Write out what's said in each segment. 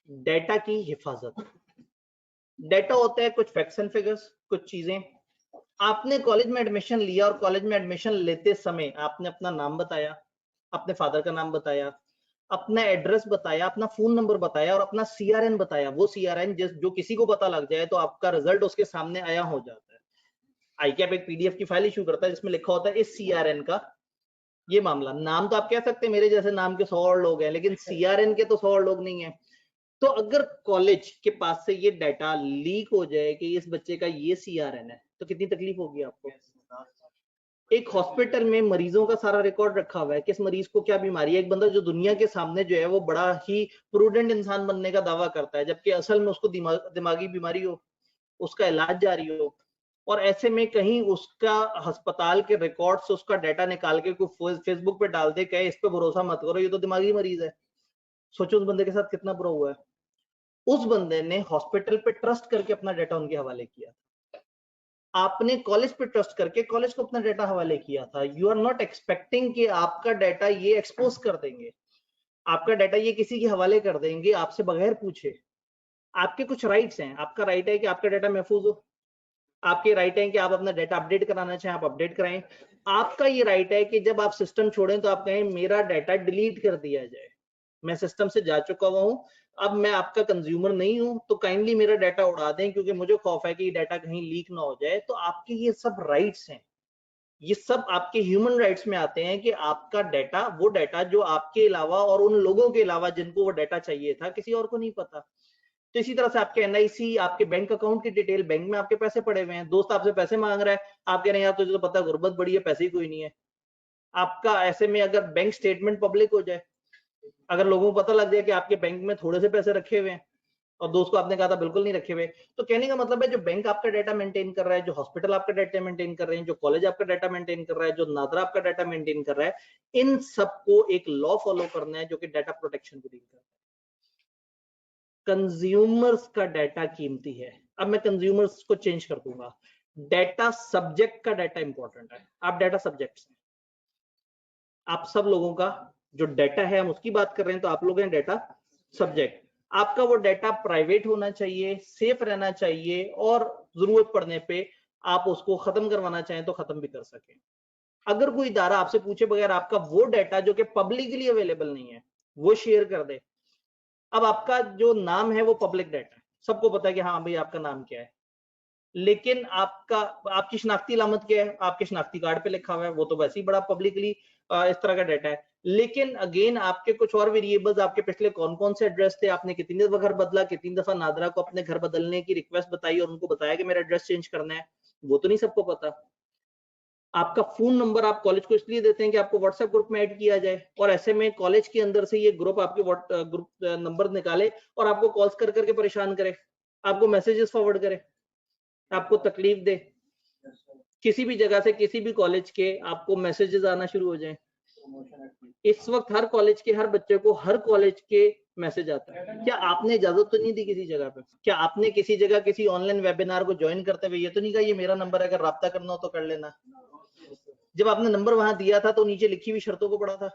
Data की हिफाजत। Data होता है कुछ फैक्ट्स एंड फिगर्स, कुछ चीजें। आपने कॉलेज में एडमिशन लिया और कॉलेज में एडमिशन लेते समय आपने अपना नाम बताया, अपने फादर का नाम बताया, अपना एड्रेस बताया, अपना फोन नंबर बताया और अपना सीआरएन बताया। वो सीआरएन जो किसी को पता लग जाए तो आपका रिजल्ट उसके सामने आया हो जाता है। आईकैप एक पीडीएफ की फाइल इशू करता है जिसमें लिखा होता है इस सीआरएन का ये मामला। नाम तो आप कह सकते हैं मेरे जैसे नाम के 100 और लोग हैं, लेकिन सीआरएन के तो 100 और लोग नहीं है। तो अगर कॉलेज के पास से ये डाटा लीक हो जाए कि इस बच्चे का ये सीआरएन है तो कितनी तकलीफ होगी आपको। एक हॉस्पिटल में मरीजों का सारा रिकॉर्ड रखा हुआ है, किस मरीज को क्या बीमारी है। एक बंदा जो दुनिया के सामने जो है वो बड़ा ही प्रूडेंट इंसान बनने का दावा करता है, जबकि असल में उसको दिमागी बीमारी हो, उसका इलाज जारी हो, और ऐसे में कहीं उसका अस्पताल के रिकॉर्ड से उसका डाटा निकाल के कोई फेसबुक पे डाल दे कहे इस पे भरोसा मत करो ये तो दिमागी मरीज है। सोचो उस बंदे के साथ कितना बुरा हुआ है। उस बंदे ने हॉस्पिटल पे ट्रस्ट करके अपना डाटा उनके हवाले किया। आपने कॉलेज पे ट्रस्ट करके कॉलेज को अपना डाटा हवाले किया था। यू आर नॉट एक्सपेक्टिंग कि आपका डाटा ये एक्सपोज कर देंगे, आपका डाटा ये किसी के हवाले कर देंगे आपसे बगैर पूछे। आपके कुछ राइट्स हैं। आपका राइट है कि आपका डाटा महफूज हो, आपके राइट है कि आप अपना डाटा अपडेट कराना चाहें आप अपडेट कराएं। आपका ये राइट है कि जब आप सिस्टम छोड़ें तो आप कहें मेरा डाटा डिलीट कर दिया जाए, मैं सिस्टम से जा चुका हुआ हूं, अब मैं आपका कंज्यूमर नहीं हूं, तो काइंडली मेरा डाटा उड़ा दें क्योंकि मुझे खौफ है कि ये डाटा कहीं लीक ना हो जाए। तो आपके ये सब राइट्स हैं, ये सब आपके ह्यूमन राइट्स में आते हैं कि आपका डाटा, वो डाटा जो आपके अलावा और उन लोगों के अलावा जिनको वो डाटा चाहिए था किसी और को नहीं पता। तो इसी तरह से आपके एनआईसी, आपके बैंक अकाउंट की डिटेल, बैंक में आपके पैसे पड़े हुए हैं, दोस्त आपसे पैसे मांग रहा है, आप कह रहे हैं यार तुझे तो पता गुर्बत बड़ी है, पैसे ही कोई नहीं है आपका। ऐसे में अगर बैंक स्टेटमेंट पब्लिक हो जाए, अगर लोगों को पता लग जाए कि आपके बैंक में थोड़े से पैसे रखे हुए हैं और दोस्त को आपने कहा था बिल्कुल नहीं रखे हुए, तो कहने का मतलब है जो बैंक आपका डाटा मेंटेन कर रहा है, जो हॉस्पिटल आपका डाटा मेंटेन कर रहे हैं, जो कॉलेज आपका डाटा मेंटेन कर रहा है, जो नादरा आपका डाटा मेंटेन कर रहा है, इन सबको एक लॉ फॉलो करना है जो कि डाटा प्रोटेक्शन को डील करता है। कंज्यूमर्स का डाटा कीमती है। अब मैं कंज्यूमर्स को चेंज कर दूंगा, डाटा सब्जेक्ट का डाटा इंपॉर्टेंट है। आप डाटा सब्जेक्ट्स हैं, आप सब लोगों का जो डाटा है हम उसकी बात कर रहे हैं, तो आप लोग हैं डाटा सब्जेक्ट। आपका वो डाटा प्राइवेट होना चाहिए, सेफ रहना चाहिए, और जरूरत पड़ने पे आप उसको खत्म करवाना चाहें तो खत्म भी कर सकें। अगर कोई इदारा आपसे पूछे बगैर आपका वो डाटा जो कि पब्लिकली अवेलेबल नहीं है वो शेयर कर दे, अब आपका जो नाम है वो पब्लिक डाटा है, सबको पता है कि हाँ भाई आपका नाम क्या है, लेकिन आपकी शनाख्ती अलामत क्या है, आपके शनाख्ती कार्ड पे लिखा हुआ है, वो तो वैसे ही बड़ा पब्लिकली इस तरह का डाटा है। लेकिन अगेन आपके कुछ और वेरिएबल्स, आपके पिछले कौन कौन से एड्रेस थे, आपने कितनी दफा घर बदला, कितनी दफा नादरा को अपने घर बदलने की रिक्वेस्ट बताई और उनको बताया कि मेरा एड्रेस चेंज करना है, वो तो नहीं सबको पता। आपका फोन नंबर आप कॉलेज को इसलिए देते हैं कि आपको व्हाट्सएप ग्रुप में ऐड किया जाए, और ऐसे में कॉलेज के अंदर से ये ग्रुप आपके ग्रुप नंबर निकाले और आपको कॉल्स कर करके परेशान करे, आपको मैसेजेस फॉरवर्ड करे, आपको तकलीफ दे, किसी भी जगह से किसी भी कॉलेज के आपको मैसेजेस आना शुरू हो जाएं। इस वक्त हर कॉलेज के हर बच्चे को हर कॉलेज के मैसेज आता है। क्या आपने इजाजत तो नहीं दी किसी जगह पे? क्या आपने किसी जगह किसी ऑनलाइन वेबिनार को ज्वाइन करते हुए ये तो नहीं कहा ये मेरा नंबर है, अगर राब्ता करना हो तो कर लेना? जब आपने नंबर वहां दिया था तो नीचे लिखी हुई शर्तों को पढ़ा था,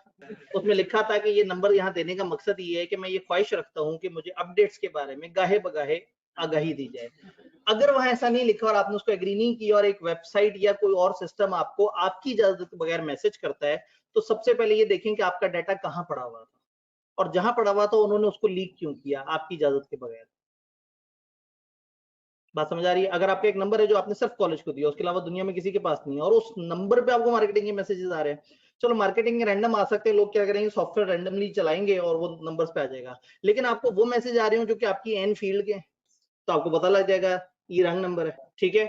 उसमें लिखा था कि ये नंबर यहाँ देने का मकसद ये है कि मैं ये ख्वाहिश रखता हूँ कि मुझे अपडेट्स के बारे में गाहे बगाहे आगाही दी जाए। अगर वहां ऐसा नहीं लिखा और आपने उसको एग्री नहीं किया और एक वेबसाइट या कोई और सिस्टम आपको आपकी इजाजत के बगैर मैसेज करता है, तो सबसे पहले ये देखें कि आपका डाटा कहाँ पड़ा हुआ था, और जहां पड़ा हुआ था उन्होंने उसको लीक क्यों किया आपकी इजाजत के बगैर। बात समझ आ रही है? अगर आपका एक नंबर है जो आपने सिर्फ कॉलेज को दिया, उसके अलावा दुनिया में किसी के पास नहीं है, और उस नंबर पे आपको मार्केटिंग के मैसेजेस आ रहे हैं, चलो मार्केटिंग के रैंडम आ सकते हैं, लोग क्या करेंगे सॉफ्टवेयर रैंडमली चलाएंगे और वो नंबर्स पे आ जाएगा, लेकिन आपको वो मैसेज आ रहे हो जो कि आपकी एन फील्ड के, तो आपको पता लग जाएगा ये रंग नंबर है। ठीक है,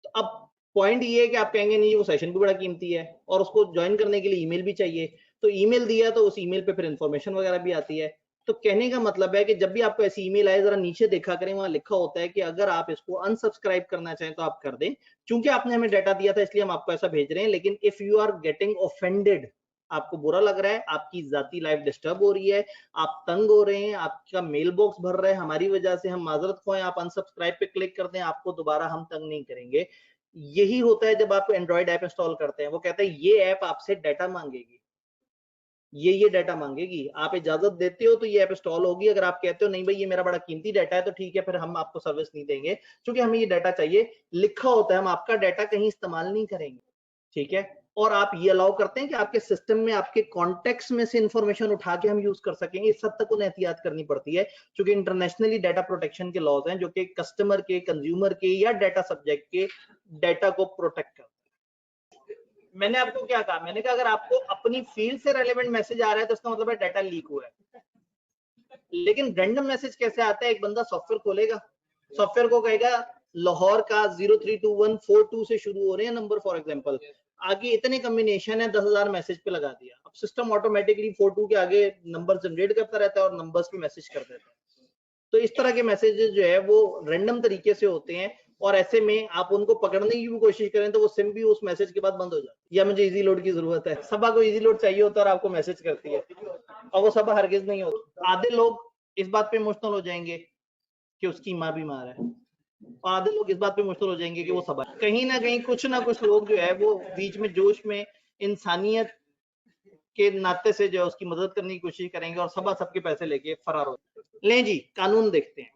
तो अब पॉइंट ये है कि आप कहेंगे नहीं वो सेशन भी बड़ा कीमती है और उसको ज्वाइन करने के लिए ईमेल भी चाहिए, तो ईमेल दिया तो उस ईमेल पे फिर इंफॉर्मेशन वगैरह भी आती है। तो कहने का मतलब है कि जब भी आपको ऐसी ईमेल आए जरा नीचे देखा करें, वहां लिखा होता है कि अगर आप इसको अनसब्सक्राइब करना चाहें तो आप कर दें, क्योंकि आपने हमें डाटा दिया था इसलिए हम आपको ऐसा भेज रहे हैं। लेकिन if you are getting offended, आपको बुरा लग रहा है, आपकी जाती लाइफ डिस्टर्ब हो रही है, आप तंग हो रहे हैं, आपका मेल बॉक्स भर रहा है हमारी वजह से, हम माजरत खोएं, आप अनसब्सक्राइब पे क्लिक कर दें, आपको दोबारा हम तंग नहीं करेंगे। यही होता है जब आप एंड्रॉइड ऐप इंस्टॉल करते हैं, वो कहते हैं ये ऐप आपसे डाटा मांगेगी, ये डाटा मांगेगी, आप इजाजत देते हो तो ये ऐप इंस्टॉल होगी, अगर आप कहते हो नहीं भाई ये मेरा बड़ा कीमती डाटा है तो ठीक है, फिर हम आपको सर्विस नहीं देंगे, क्योंकि हमें ये डाटा चाहिए। लिखा होता है हम आपका डाटा कहीं इस्तेमाल नहीं करेंगे, ठीक है। और आप ये अलाउ करते हैं कि आपके सिस्टम में आपके कॉन्टेक्ट्स में से इंफॉर्मेशन उठा के हम यूज कर सकेंगे। इस हद तक उन्हें एहतियात करनी पड़ती है, क्योंकि इंटरनेशनली डाटा प्रोटेक्शन के लॉज हैं जो कि कस्टमर के, कंज्यूमर के या डाटा सब्जेक्ट के डाटा को प्रोटेक्ट करते हैं। मैंने आपको क्या कहा, मैंने कहा अगर आपको अपनी फील्ड से रेलेवेंट मैसेज आ रहा है तो इसका मतलब है डाटा लीक हुआ है। लेकिन रैंडम मैसेज कैसे आता है, एक बंदा सॉफ्टवेयर खोलेगा, सॉफ्टवेयर को कहेगा लाहौर का 032142 से शुरू हो रहे हैं नंबर फॉर एग्जांपल, आगे इतने कॉम्बिनेशन है, 10,000 मैसेज पे लगा दिया। अब सिस्टम ऑटोमेटिकली 42 के आगे नंबर जनरेट करता रहता है और नंबर्स पे मैसेज कर देता है। तो इस तरह के मैसेजेस जो है वो रैंडम तरीके से होते हैं, और ऐसे में आप उनको पकड़ने की भी कोशिश करें तो वो सिम भी उस मैसेज के बाद बंद हो जाती है। या मुझे इजी लोड की जरूरत है, सबा को इजी लोड चाहिए होता है और आपको मैसेज करती है, और वो सबा हरगिज नहीं होती। आधे लोग इस बात पे इमोशनल हो जाएंगे कि उसकी माँ बीमार है, और आधे लोग इस बात पे इमोशनल हो जाएंगे कि वो सबा। कहीं ना कहीं कुछ ना कुछ लोग जो है वो बीच में जोश में इंसानियत के नाते से जो है उसकी मदद करने की कोशिश करेंगे, और सबा सबके पैसे लेके फरार हो। ले जी कानून देखते हैं,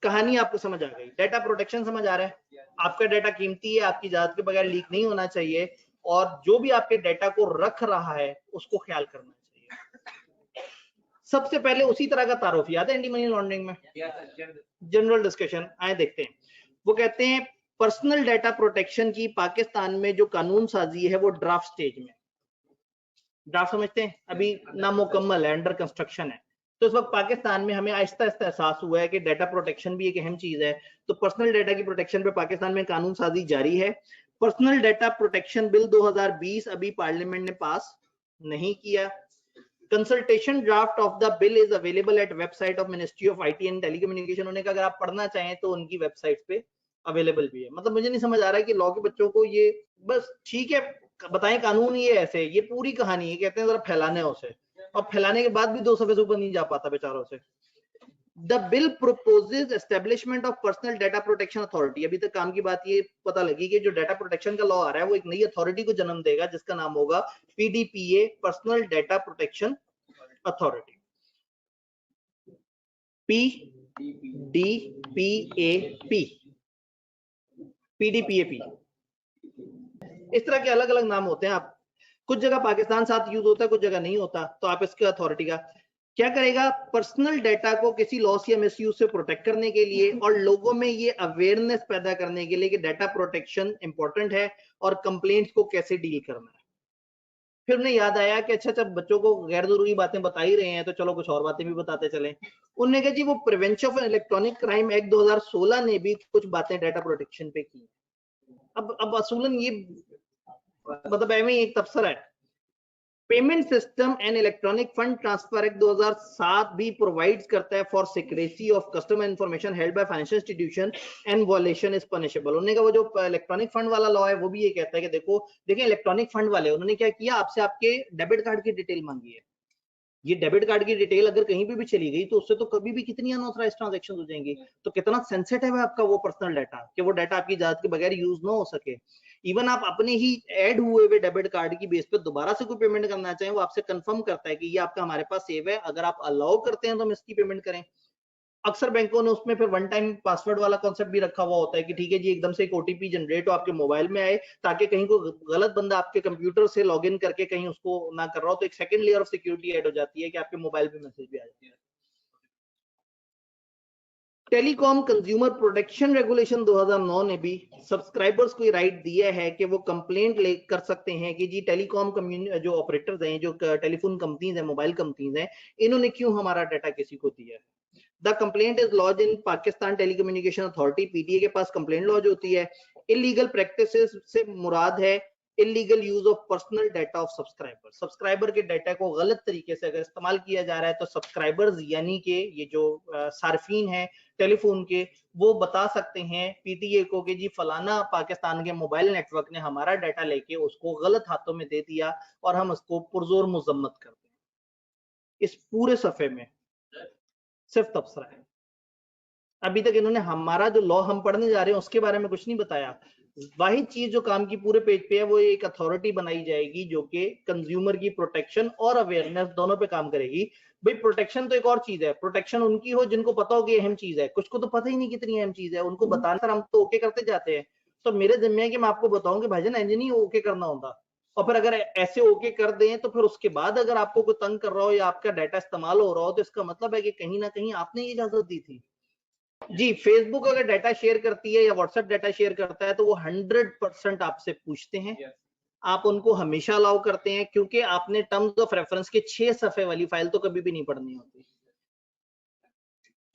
कहानी आपको समझ आ गई, डाटा प्रोटेक्शन समझ आ रहा है, आपका डाटा कीमती है, आपकी इजाजत के बगैर लीक नहीं होना चाहिए, और जो भी आपके डाटा को रख रहा है उसको ख्याल करना चाहिए। सबसे पहले उसी तरह का तारुफ याद है एंटी मनी लॉन्ड्रिंग में, जनरल डिस्कशन आए देखते हैं। वो कहते हैं पर्सनल डाटा प्रोटेक्शन की पाकिस्तान में जो कानून साजी है वो ड्राफ्ट स्टेज में, ड्राफ्ट समझते हैं, अभी नामुकम्मल है, अंडर कंस्ट्रक्शन है। तो इस वक्त पाकिस्तान में हमें आहिस्ता आहिस्ता एहसास हुआ है कि डाटा प्रोटेक्शन भी एक अहम चीज है। तो पर्सनल डाटा की प्रोटेक्शन पे पाकिस्तान में कानून साजी जारी है। पर्सनल डाटा प्रोटेक्शन बिल 2020 अभी पार्लियामेंट ने पास नहीं किया। Consultation draft of the bill is available at website of ministry of IT and telecommunication. उन्होंने कहा अगर आप पढ़ना चाहें तो उनकी वेबसाइट पे अवेलेबल भी है। मतलब मुझे नहीं समझ आ रहा है कि लॉ के बच्चों को ये बस ठीक है बताएं कानून ये ऐसे, ये पूरी कहानी है, कहते हैं जरा फैलाने है उसे, और फैलाने के बाद भी 2 सफे से ऊपर नहीं जा पाता बेचारों से। The bill proposes establishment of personal data protection authority. अभी तक काम की बात ये पता लगी कि जो डाटा प्रोटेक्शन का लॉ आ रहा है वो एक नई अथॉरिटी को जन्म देगा जिसका नाम होगा PDPA, personal data protection authority. PDPAP, PDPAP, इस तरह के अलग अलग नाम होते हैं। आप कुछ जगह पाकिस्तान साथ यूज होता है, कुछ जगह नहीं होता, तो आप इसके अथॉरिटी का क्या करेगा, पर्सनल डाटा को किसी लॉस या मिसयूज से प्रोटेक्ट करने के लिए और लोगों में ये अवेयरनेस पैदा करने के लिए कि डाटा प्रोटेक्शन इंपॉर्टेंट है और कंप्लेंट्स को कैसे डील करना है। फिर उन्हें याद आया कि अच्छा जब बच्चों को गैर जरूरी बातें बता ही रहे हैं तो चलो कुछ और बातें भी बताते चलें। उन्होंने कहा जी वो prevention of electronic crime act 2016 ने भी कुछ बातें डाटा प्रोटेक्शन पे की। अब असूलन ये मतलब एवं एक तबसरा है। Payment system and electronic fund transfer act 2007 भी प्रोवाइड्स करता है for secrecy of customer information held by financial institution and violation is punishable. उन्होंने कहा वो जो इलेक्ट्रॉनिक फंड वाला लॉ है वो भी ये कहता है कि देखो देखिए इलेक्ट्रॉनिक फंड वाले उन्होंने क्या किया, आपसे आपके डेबिट कार्ड की डिटेल मांगी है। ये डेबिट कार्ड की डिटेल अगर कहीं पे भी चली गई तो उससे तो कभी भी कितनी अनऑथराइज्ड ट्रांजैक्शन हो जाएंगी। तो कितना सेंसिटिव है आपका वो पर्सनल डाटा कि वो डाटा आपकी इजाजत के बगैर यूज ना हो सके। इवन आप अपने ही ऐड हुए हुए डेबिट कार्ड की बेस पे दोबारा से कोई पेमेंट करना चाहें वो आपसे कंफर्म करता है कि ये आपका हमारे पास सेव है, अगर आप अलाउ करते हैं तो हम इसकी पेमेंट करें। अक्सर बैंकों ने उसमें फिर वन टाइम पासवर्ड वाला कॉन्सेप्ट भी रखा हुआ होता है कि ठीक है जी एकदम से एक ओटीपी जनरेट हो आपके मोबाइल में आए, ताकि कहीं को गलत बंदा आपके कंप्यूटर से लॉगिन करके कहीं उसको ना कर रहा हो, तो एक second layer of security add हो जाती है कि आपके मोबाइल पे मैसेज भी आ जाती है। टेलीकॉम कंज्यूमर प्रोटेक्शन रेगुलेशन 2009 ने भी सब्सक्राइबर्स को राइट दिया है कि वो कंप्लेंट ले कर सकते हैं कि जी टेलीकॉम जो ऑपरेटर्स हैं, जो टेलीफोन कंपनीज हैं, मोबाइल कंपनीज हैं, इन्होंने क्यों हमारा डाटा किसी को दिया है। The complaint is lodge in Pakistan telecommunication authority, PTA के पास कंप्लेंट लॉज होती है। इलीगल प्रैक्टिसेस से मुराद है illegal use of personal data of subscriber. Subscriber के डाटा को गलत तरीके से अगर इस्तेमाल किया जा रहा है तो सब्सक्राइबर्स यानी कि ये जो सार्फिन है टेलीफोन के, वो बता सकते हैं पीटीए को कि जी फलाना पाकिस्तान के मोबाइल नेटवर्क ने हमारा डाटा लेके उसको गलत हाथों में दे दिया और हम उसको पुरजोर मुजम्मत करते हैं। इस पूरे सफे में सिर्फ तबसरा है। अभी तक इन्होंने हमारा जो लॉ हम पढ़ने जा रहे हैं उसके बारे में कुछ नहीं बताया। वही चीज जो काम की पूरे पेज पे है वो एक अथॉरिटी बनाई जाएगी जो कि कंज्यूमर की प्रोटेक्शन और अवेयरनेस दोनों पे काम करेगी। भाई प्रोटेक्शन तो एक और चीज है, प्रोटेक्शन उनकी हो जिनको पता हो कि अहम चीज है, कुछ को तो पता ही नहीं कितनी अहम चीज है, उनको बताने पर हम तो ओके करते जाते हैं। तो मेरे जिम्मे है कि मैं आपको बताऊं कि भाईजान ऐसे नहीं ओके करना होता, और फिर अगर ऐसे ओके कर दें तो फिर उसके बाद अगर आपको कोई तंग कर रहा हो या आपका डाटा इस्तेमाल हो रहा हो तो इसका मतलब है कि कहीं ना कहीं आपने ये इजाजत दी थी। जी, फेसबुक अगर डाटा शेयर करती है या व्हाट्सएप डाटा शेयर करता है तो वो 100% आपसे पूछते हैं। आप उनको हमेशा अलाउ करते हैं क्योंकि आपने टर्म्स ऑफ रेफरेंस के 6 सफे वाली फाइल तो कभी भी नहीं पढ़नी होती।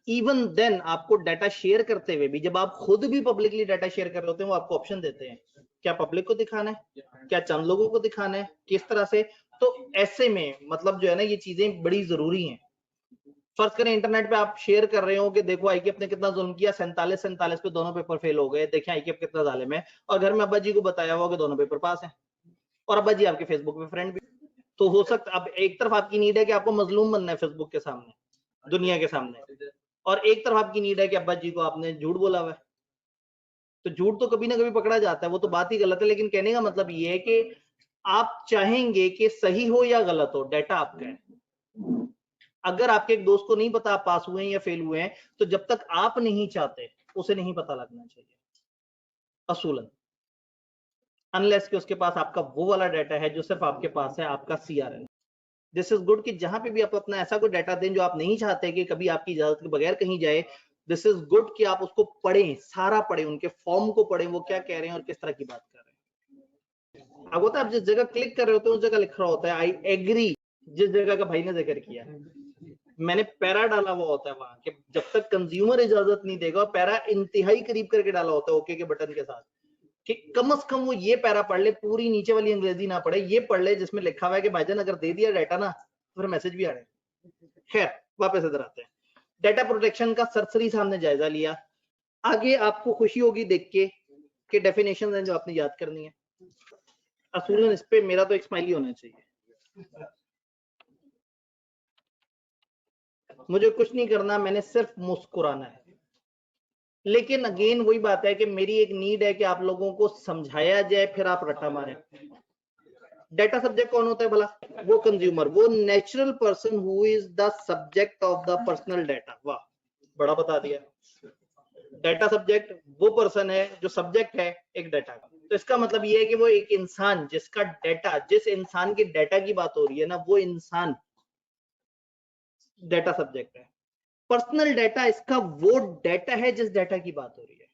इवन देन आपको डाटा शेयर करते हुए भी जब आप खुद भी पब्लिकली डाटा शेयर कर रहे होते हैं वो आपको ऑप्शन देते हैं, क्या पब्लिक को दिखाना है, क्या चंद लोगों को दिखाना है, किस तरह से। तो ऐसे में मतलब जो है ना ये चीजें बड़ी जरूरी हैं। फर्ज करें इंटरनेट पे आप शेयर कर रहे हो कि देखो आईकेएफ ने कितना जुल्म किया, 47 पे दोनों पेपर फेल हो गए, देखें आईकेएफ कितना जालिम है, और घर में अब्बा जी को बताया हुआ कि दोनों पेपर पास हैं और अब्बा जी आपके फेसबुक पे फ्रेंड भी। तो हो सकता अब एक तरफ आपकी नीड है कि आपको मजलूम बनना है फेसबुक के सामने, दुनिया के सामने, और एक तरफ आपकी नीड है कि अब्बा जी को आपने झूठ बोला हुआ है। तो झूठ तो कभी ना कभी पकड़ा जाता है, वो तो बात ही गलत है, लेकिन कहने का मतलब ये है कि आप चाहेंगे कि सही हो या गलत हो, डाटा आपका है। अगर आपके एक दोस्त को नहीं पता आप पास हुए हैं या फेल हुए हैं तो जब तक आप नहीं चाहते उसे नहीं पता लगना चाहिए असूलन, अनलेस कि उसके पास आपका वो वाला डाटा है जो सिर्फ आपके पास है, आपका सीआरएन। दिस इज गुड कि जहां पे भी आप अपना ऐसा कोई डाटा दें जो आप नहीं चाहते कि कभी आपकी इजाजत के बगैर कहीं जाए, दिस इज गुड कि आप उसको पढ़ें, सारा पढ़ें, उनके फॉर्म को पढ़ें, वो क्या कह रहे हैं और किस तरह की बात कर रहे हैं। अब होता है आप जिस जगह क्लिक कर रहे होते हैं उस जगह लिख रहा होता है आई एग्री, जिस जगह का भाई ने जिक्र किया मैंने पैरा डाला हुआ होता है वहां कि जब तक कंज्यूमर इजाजत नहीं देगा, और पैरा इंतहाई करीब करके डाला होता है ओके के बटन के साथ कि कम से कम वो ये पैरा पढ़ ले, पूरी नीचे वाली अंग्रेजी ना पढ़े, ये पढ़ ले जिसमें लिखा हुआ है कि भाईजान अगर दे दिया डाटा ना तो फिर मैसेज भी आ रहे हैं। खैर वापस इधर आते हैं, डाटा प्रोटेक्शन का सरसरी सामने जायजा लिया। आगे आपको खुशी होगी देख के कि डेफिनेशन है जो आपने याद करनी है। असूलन इस पे मेरा तो एक स्माइली होना चाहिए, मुझे कुछ नहीं करना, मैंने सिर्फ मुस्कुराना है। लेकिन अगेन वही बात है कि मेरी एक नीड है कि आप लोगों को समझाया जाए फिर आप रट्टा मारें। डाटा सब्जेक्ट कौन होता है भला? वो कंज्यूमर, वो natural person who is the subject of the personal data. वाह, बड़ा बता दिया। डाटा सब्जेक्ट वो पर्सन है जो सब्जेक्ट है एक डाटा का। तो इसका मतलब ये है कि वो एक इंसान जिसका डाटा, जिस इंसान के डाटा की बात हो रही है ना, वो इंसान डाटा सब्जेक्ट है। पर्सनल डाटा इसका वो डाटा है जिस डाटा की बात हो रही है।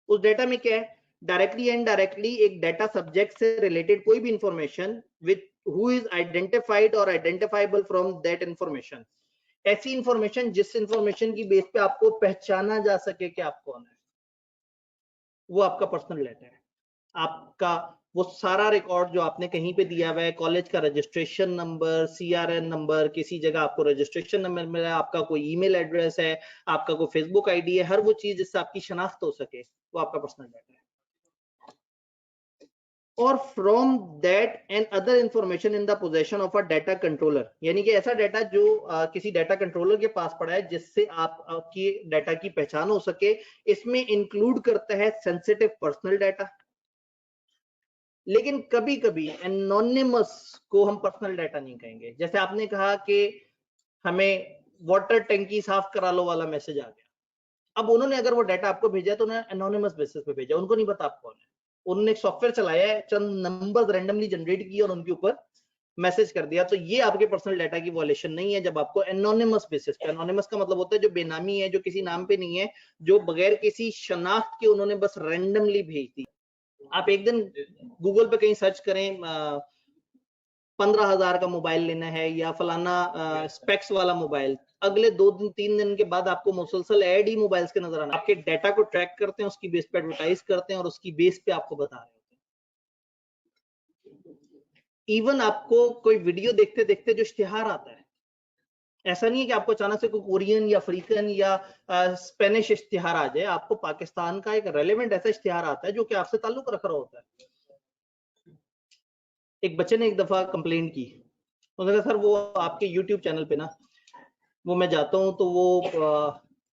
उस डाटा में क्या है? डायरेक्टली एंड डायरेक्टली एक डाटा सब्जेक्ट से रिलेटेड कोई भी information with who is identified और आइडेंटिफाइबल फ्रॉम दैट इंफॉर्मेशन, ऐसी इंफॉर्मेशन जिस इंफॉर्मेशन की बेस पे आपको पहचाना जा सके कि आप कौन है, वो आपका पर्सनल डाटा है। आपका वो सारा रिकॉर्ड जो आपने कहीं पे दिया हुआ है, कॉलेज का रजिस्ट्रेशन नंबर, सीआरएन नंबर, किसी जगह आपको रजिस्ट्रेशन नंबर मिला है, आपका कोई ईमेल एड्रेस है, आपका कोई फेसबुक आईडी है, हर वो चीज जिससे आपकी शनाख्त हो सके वो आपका पर्सनल डाटा है। और from that and other information in the possession of a data controller, यानी कि ऐसा डाटा जो किसी डाटा कंट्रोलर के पास पड़ा है जिससे आपकी डाटा की पहचान हो सके। इसमें इंक्लूड करता है सेंसिटिव पर्सनल डाटा, लेकिन कभी कभी एनोनिमस को हम पर्सनल डाटा नहीं कहेंगे। जैसे आपने कहा कि हमें वाटर टंकी साफ करा लो वाला मैसेज आ गया, अब उन्होंने अगर वो डाटा आपको भेजा तो उन्होंने एनोनिमस बेसिस पे भेजा, उनको नहीं पता आप कौन है, उन्होंने एक सॉफ्टवेयर चलाया है, चंद नंबर्स रैंडमली जनरेट किए और उनके ऊपर मैसेज कर दिया। तो ये आपके पर्सनल डाटा की वॉयलेशन नहीं है जब आपको एनोनिमस बेसिस पे, एनोनिमस का मतलब होता है जो बेनामी है, जो किसी नाम पे नहीं है, जो बगैर किसी शनाख्त के उन्होंने बस रैंडमली भेज दी। आप एक दिन गूगल पे कहीं सर्च करें 15,000 का मोबाइल लेना है या फलाना स्पेक्स वाला मोबाइल, अगले 2 दिन 3 दिन के बाद आपको मुसलसल ऐड ही मोबाइल्स के नजर आना। आपके डाटा को ट्रैक करते हैं, उसकी बेस पे एडवर्टाइज करते हैं और उसकी बेस पे आपको बता रहे होते हैं। इवन आपको कोई वीडियो देखते देखते जो इश्तिहार आता है, ऐसा नहीं है कि आपको अचानक से कोई कोरियन या अफ्रीकन या स्पेनिश इश्तिहार आ जाए, आपको पाकिस्तान का एक रेलेवेंट ऐसा इश्तिहार आता है जो कि आपसे ताल्लुक रख रहा होता है। एक बच्चे ने एक दफा कंप्लेंट की, उसने कहा सर वो आपके यूट्यूब चैनल पे ना वो मैं जाता हूँ तो वो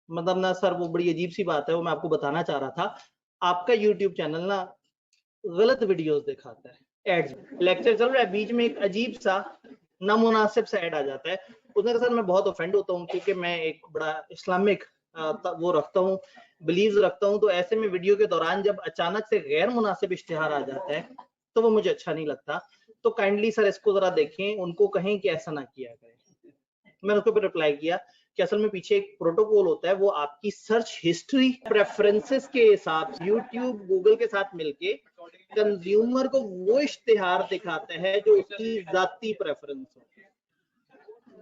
मतलब ना सर वो बड़ी अजीब सी बात है, वो मैं आपको बताना चाह रहा था। आपका यूट्यूब चैनल ना गलत वीडियोस दिखाता है, एड्स, लेक्चर चल रहा है बीच में एक अजीब सा नामुनासिब सा ऐड आ जाता है, उसमें सर मैं बहुत ऑफेंड होता हूँ क्योंकि मैं एक बड़ा इस्लामिक वो रखता हूँ, बिलीव्स रखता हूँ, तो ऐसे में वीडियो के दौरान जब अचानक से गैर मुनासिब इश्तिहार आ जाता है तो वो मुझे अच्छा नहीं लगता। तो काइंडली सर इसको जरा देखें, उनको कहें कि ऐसा ना किया करें। मैंने उसको रिप्लाई किया कि असल में पीछे एक प्रोटोकॉल होता है, वो आपकी सर्च हिस्ट्री प्रेफरेंसेस के हिसाब से यूट्यूब गूगल के साथ मिलके कंज्यूमर को वो इश्तिहार दिखाता है जो उसकी जाती प्रेफरेंस हो।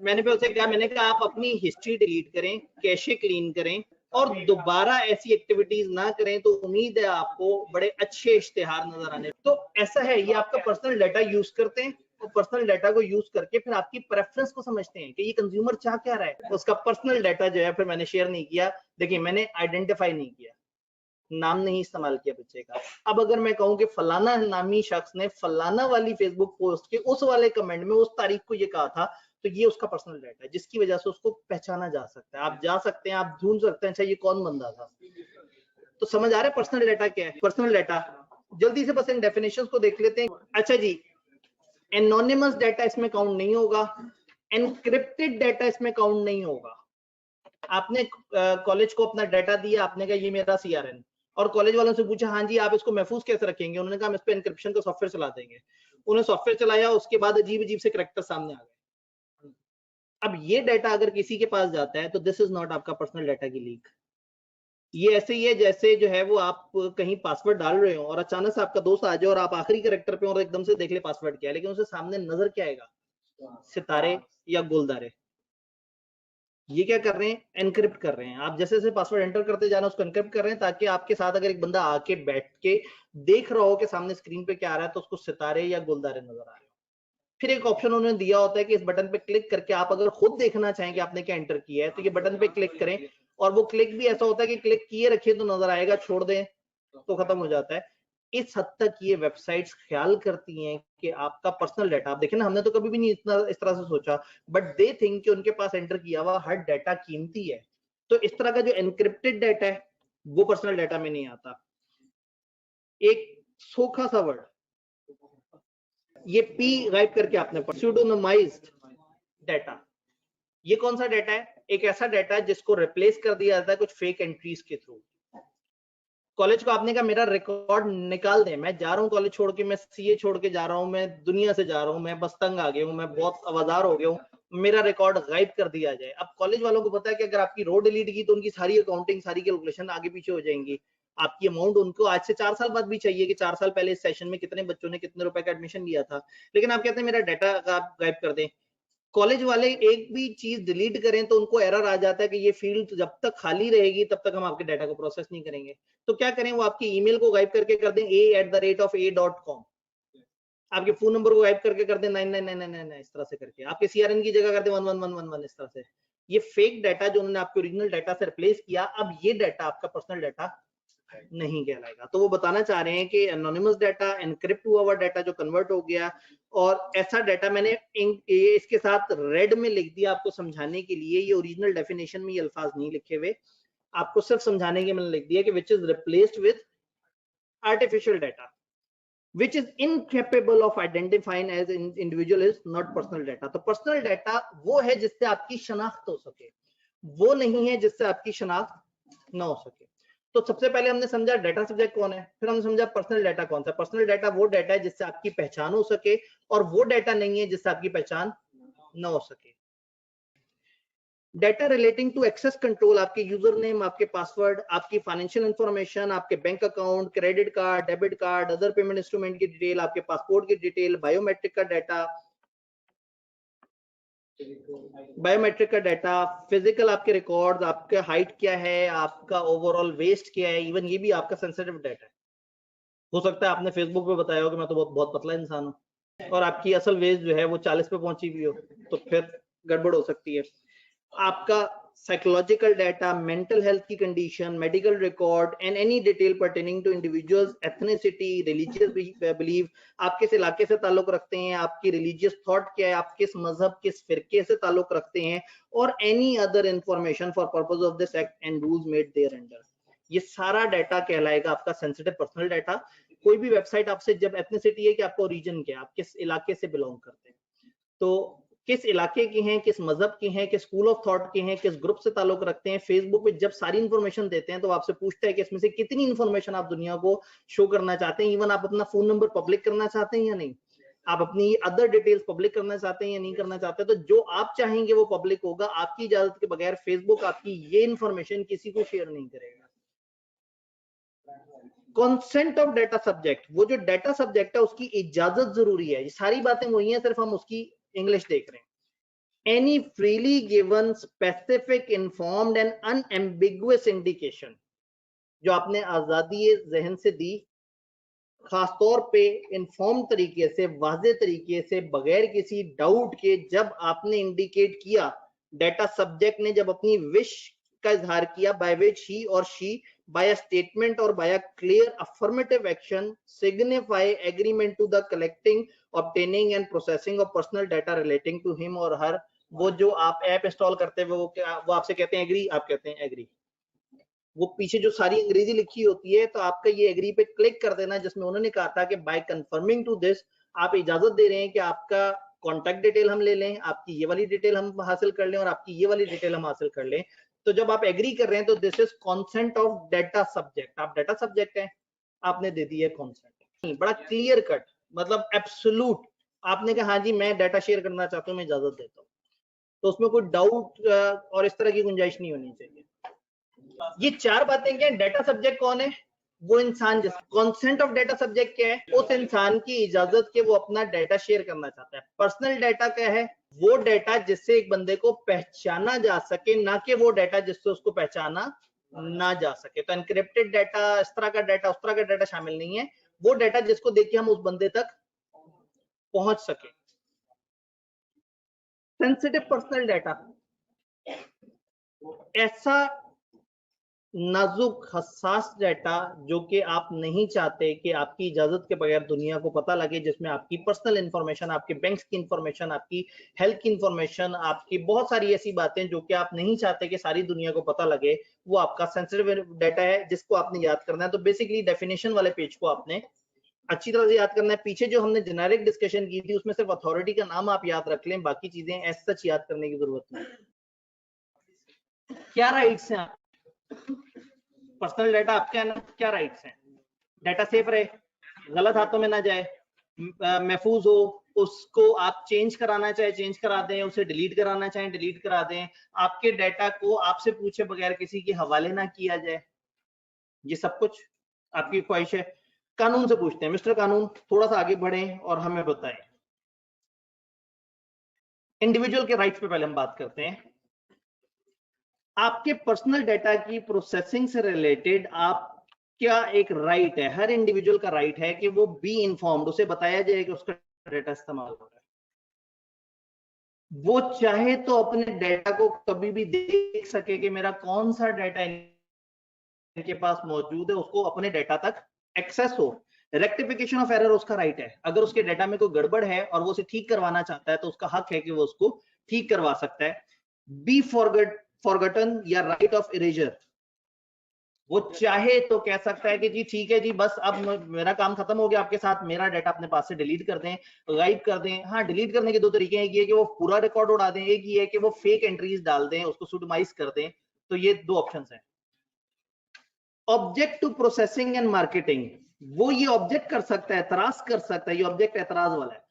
मैंने भी उसे कहा, मैंने कहा आप अपनी हिस्ट्री डिलीट करें, कैशे क्लीन करें और दोबारा ऐसी एक्टिविटीज ना करें, तो उम्मीद है आपको बड़े अच्छे इश्तिहार नजर आने। तो ऐसा है, ये आपका पर्सनल डाटा यूज करते हैं और पर्सनल डाटा को यूज करके फिर आपकी प्रेफरेंस को समझते हैं कि ये कंज्यूमर चाह क्या रहा है, उसका पर्सनल डाटा जो है फिर मैंने शेयर नहीं किया। देखिए मैंने आइडेंटिफाई नहीं किया, नाम नहीं इस्तेमाल किया बच्चे का। अब अगर मैं कहूं कि फलाना नामी शख्स ने फलाना वाली फेसबुक पोस्ट के उस वाले कमेंट में उस तारीख को ये कहा था, तो ये उसका पर्सनल डाटा है जिसकी वजह से उसको पहचाना जा सकता है। आप जा सकते हैं, आप ढूंढ सकते हैं अच्छा ये कौन बंदा था। तो समझ आ रहा है पर्सनल डाटा क्या है? पर्सनल डाटा जल्दी से बस इन डेफिनेशंस को देख लेते हैं। अच्छा जी, एनोनिमस डाटा इसमें काउंट नहीं होगा, एनक्रिप्टेड डाटा इसमें काउंट नहीं होगा। आपने कॉलेज को अपना डाटा दिया, आपने कहा ये मेरा सीआरएन, और कॉलेज वालों से पूछा हाँ जी आप इसको महफूज कैसे रखेंगे, उन्होंने कहा हम इस पे एनक्रिप्शन का सॉफ्टवेयर चला देंगे। उन्हें सॉफ्टवेयर चलाया, उसके बाद अजीब अजीब से कैरेक्टर सामने आ गए। अब ये डाटा अगर किसी के पास जाता है तो दिस इज नॉट आपका पर्सनल डाटा की लीक। ये ऐसे ही है जैसे जो है वो आप कहीं पासवर्ड डाल रहे हो और अचानक से आपका दोस्त आ जाए और आप आखिरी कैरेक्टर पे और एकदम से देख ले पासवर्ड क्या है, लेकिन उसे सामने नजर क्या आएगा, सितारे या गुलदारे। ये क्या कर रहे हैं, एनक्रिप्ट कर रहे हैं। आप जैसे जैसे पासवर्ड एंटर करते जा रहे हैं उसको एनक्रिप्ट कर रहे हैं, ताकि आपके साथ अगर एक बंदा आके बैठ के देख रहा हो कि सामने स्क्रीन पे क्या आ रहा है, तो उसको सितारे या गुलदारे नजर आ रहे हो। फिर एक ऑप्शन उन्होंने दिया होता है कि इस बटन पे क्लिक करके आप अगर खुद देखना चाहें कि आपने क्या एंटर किया है, तो ये बटन पे क्लिक करें, और वो क्लिक भी ऐसा होता है कि क्लिक किए रखिए तो नजर आएगा, छोड़ दें तो खत्म हो जाता है। इस हद तक ये वेबसाइट्स ख्याल करती हैं कि आपका पर्सनल डाटा, आप देखें ना, हमने तो कभी भी नहीं इतना इस तरह से सोचा, बट दे थिंक कि उनके पास एंटर किया हुआ हर डाटा कीमती है। तो इस तरह का जो एनक्रिप्टेड डाटा है वो पर्सनल डाटा में नहीं आता। एक सूखा सा वर्ड, ये पी गायब करके आपने स्यूडोनोमाइज्ड डाटा। ये कौन सा डाटा है? एक ऐसा डाटा है जिसको रिप्लेस कर दिया जाता है कुछ फेक एंट्रीज के थ्रू। कॉलेज को आपने कहा मेरा रिकॉर्ड निकाल दें, मैं जा रहा हूँ कॉलेज छोड़ के, मैं सीए छोड़ के जा रहा हूँ, मैं दुनिया से जा रहा हूँ, मैं बस तंग आ गया हूँ, मैं बहुत आवाजार हो गया हूँ, मेरा रिकॉर्ड गायब कर दिया जाए। अब कॉलेज वालों को पता है कि अगर आपकी रो डिलीट की तो उनकी सारी अकाउंटिंग, सारी कैलकुलेशन आगे पीछे हो जाएंगी। आपकी अमाउंट उनको आज से 4 साल बाद भी चाहिए कि 4 साल पहले इस सेशन में कितने बच्चों ने कितने रुपए का एडमिशन लिया था, लेकिन आप कहते हैं मेरा डाटा आप गायब कर दें। कॉलेज वाले एक भी चीज डिलीट करें तो उनको एरर आ जाता है कि ये फील्ड जब तक खाली रहेगी तब तक हम आपके डाटा को प्रोसेस नहीं करेंगे। तो क्या करें, वो आपकी ईमेल को गायब करके कर दें a@a.com, आपके फोन नंबर को गायब करके कर दें 999999 इस तरह से करके, आपके सीआरएन की जगह कर दें 11111 इस तरह से। ये फेक डाटा जो उन्होंने आपके ओरिजिनल डाटा से रिप्लेस किया, अब ये डाटा आपका पर्सनल डाटा नहीं कहलाएगा। तो वो बताना चाह रहे हैं कि एनोनिमस डाटा, एनक्रिप्ट हुआ हुआ डाटा जो कन्वर्ट हो गया, और ऐसा डाटा मैंने ये इसके साथ रेड में लिख दिया आपको समझाने के लिए, ये ओरिजिनल डेफिनेशन में ये अल्फाज नहीं लिखे हुए, आपको सिर्फ समझाने के मैंने लिख दिया कि which is replaced with artificial data which is incapable of identifying as individual is not personal data। तो पर्सनल डाटा वो है जिससे आपकी शनाख्त हो सके, वो नहीं है जिससे आपकी शनाख्त ना हो सके। तो सबसे पहले हमने समझा डाटा सब्जेक्ट कौन है, फिर हमने समझा पर्सनल डाटा कौन सा। पर्सनल डाटा वो डाटा है जिससे आपकी पहचान हो सके, और वो डाटा नहीं है जिससे आपकी पहचान ना हो सके। Data relating to access control, आपके यूजर नेम, आपके पासवर्ड, आपकी फाइनेंशियल इंफॉर्मेशन, आपके bank account, credit card, debit card, other payment instrument की डिटेल, आपके पासपोर्ट की डिटेल, बायोमेट्रिक का डाटा, फिजिकल आपके रिकॉर्ड्स, आपका हाइट क्या है, आपका ओवरऑल वेस्ट क्या है, इवन ये भी आपका सेंसिटिव डाटा है। हो सकता है आपने फेसबुक पे बताया हो कि मैं तो बहुत पतला इंसान हूँ, और आपकी असल वेस्ट जो है वो 40 पे पहुंची भी हो, तो फिर गड़बड़ हो सकती है। आपका साइकोलॉजिकल डाटा, मेंटल हेल्थ की condition, medical record and any detail pertaining to individuals ethnicity, religious belief, आप किस इलाके से ताल्लुक रखते हैं, आपकी रिलीजियस थॉट क्या है, आप किस मजहब, किस फिरके से ताल्लुक रखते हैं, और any other information for purpose of this act and rules made thereunder. ये सारा डाटा कहलाएगा आपका सेंसिटिव पर्सनल डाटा। कोई भी वेबसाइट आपसे, जब एथनिसिटी है कि आपको ओरिजिन क्या, आप किस इलाके से बिलोंग करते हैं, तो किस इलाके की हैं, किस मजहब की हैं, किस स्कूल ऑफ थॉट के हैं, किस ग्रुप से ताल्लुक रखते हैं। फेसबुक पे जब सारी इंफॉर्मेशन देते हैं तो आपसे पूछता है कि इसमें से कितनी इंफॉर्मेशन आप दुनिया को शो करना चाहते हैं, इवन आप अपना फोन नंबर पब्लिक करना चाहते हैं या नहीं, आप अपनी अदर डिटेल्स पब्लिक करना चाहते हैं या नहीं करना चाहते। तो जो आप चाहेंगे वो पब्लिक होगा, आपकी इजाजत के बगैर फेसबुक आपकी ये इंफॉर्मेशन किसी को शेयर नहीं करेगा। कंसेंट ऑफ डाटा सब्जेक्ट, वो जो डाटा सब्जेक्ट है उसकी इजाजत जरूरी है। ये सारी बातें वही हैं, सिर्फ हम उसकी इंग्लिश देख रहे हैं। Any freely given specific informed and unambiguous indication, जो आपने आजादी जहन से दी, खासतौर पे इन्फॉर्म तरीके से, वाज़े तरीके से, बगैर किसी डाउट के जब आपने इंडिकेट किया, डाटा सब्जेक्ट ने जब अपनी विश का इजहार किया, बाय विच ही और she by a statement or by a clear affirmative action signify agreement to the collecting, obtaining and processing of personal data relating to him or her। वो जो आप ऐप इंस्टॉल करते हैं वो आपसे कहते हैं एग्री, आप कहते हैं एग्री। वो पीछे जो सारी अंग्रेजी लिखी होती है, तो आपका ये एग्री पे क्लिक कर देना, जिसमें उन्होंने कहा था कि बाय कंफर्मिंग टू दिस, आप इजाजत दे रहे हैं कि आपका कॉन्टैक्ट डिटेल हम ले लें, आपकी ये वाली डिटेल हम हासिल कर लें और आपकी ये वाली डिटेल हम हासिल कर लें। तो जब आप एग्री कर रहे हैं तो this is consent of data subject. आप डाटा सब्जेक्ट है, आपने दे दी है कॉन्सेंट। बड़ा क्लियर कट, मतलब एब्सोल्यूट, आपने कहा हाँ जी मैं डाटा शेयर करना चाहता हूँ, मैं इजाजत देता हूँ, तो उसमें कोई डाउट और इस तरह की गुंजाइश नहीं होनी चाहिए। ये चार बातें क्या है? डाटा सब्जेक्ट कौन है? वो इंसान। जिस कॉन्सेंट ऑफ डाटा सब्जेक्ट क्या है? उस इंसान की इजाजत के वो अपना डाटा शेयर करना चाहता है। पर्सनल डाटा क्या है? वो डाटा जिससे एक बंदे को पहचाना जा सके, ना कि वो डाटा जिससे उसको पहचाना ना जा सके। तो एनक्रिप्टेड डाटा, इस तरह का डाटा, उस तरह का डाटा शामिल नहीं है। वो डाटा जिसको देख के हम उस बंदे तक पहुंच सके। सेंसिटिव पर्सनल डाटा ऐसा नाजुक हसास डाटा जो कि आप नहीं चाहते कि आपकी इजाजत के बगैर दुनिया को पता लगे, जिसमें आपकी पर्सनल इंफॉर्मेशन, आपके बैंक की इंफॉर्मेशन, आपकी हेल्थ की इंफॉर्मेशन, आपकी बहुत सारी ऐसी बातें जो कि आप नहीं चाहते कि सारी दुनिया को पता लगे, वो आपका सेंसिटिव डाटा है, जिसको आपने याद करना है। तो बेसिकली डेफिनेशन वाले पेज को आपने अच्छी तरह से याद करना है। पीछे जो हमने जेनेरिक डिस्कशन की थी उसमें सिर्फ अथॉरिटी का नाम आप याद रख लें, बाकी चीजें एज सच याद करने की जरूरत नहीं। क्या राइट्स हैं आप? पर्सनल डाटा आपके है ना, क्या राइट्स हैं? डाटा सेफ रहे, गलत हाथों में ना जाए, महफूज हो, उसको आप चेंज कराना चाहे चेंज करा दें, उसे डिलीट कराना चाहे डिलीट करा दें, आपके डाटा को आपसे पूछे बगैर किसी के हवाले ना किया जाए, ये सब कुछ आपकी ख्वाहिश है। कानून से पूछते हैं, मिस्टर कानून थोड़ा सा आगे बढ़ें और हमें बताएं। इंडिविजुअल के राइट्स पे पहले हम बात करते हैं। आपके पर्सनल डाटा की प्रोसेसिंग से रिलेटेड आप क्या एक राइट है, हर इंडिविजुअल का राइट है कि वो बी इन्फॉर्म्ड, उसे बताया जाए कि उसका डाटा इस्तेमाल हो रहा है। वो चाहे तो अपने डाटा को कभी भी देख सके कि मेरा कौन सा डाटा इनके पास मौजूद है, उसको अपने डाटा तक एक्सेस हो। रेक्टिफिकेशन ऑफ एरर उसका राइट है। अगर उसके डाटा में कोई गड़बड़ है और वो उसे ठीक करवाना चाहता है तो उसका हक है कि वो उसको ठीक करवा सकता है। बी फॉरगटन या राइट ऑफ इरेजर, वो चाहे तो कह सकता है कि जी ठीक है जी, बस अब मेरा काम खत्म हो गया आपके साथ, मेरा डाटा अपने पास से डिलीट कर दें, गायब कर दें। हाँ, डिलीट करने के दो तरीके हैं, एक ये कि वो पूरा रिकॉर्ड उड़ा दें, एक ये कि वो फेक एंट्रीज डाल दें, उसको सुडमाइज कर दें। तो ये दो ऑप्शंस हैं। Object to processing and marketing, वो ये ऑब्जेक्ट कर सकता है, एतराज कर सकता है, ये ऑब्जेक्ट एतराज वाला है।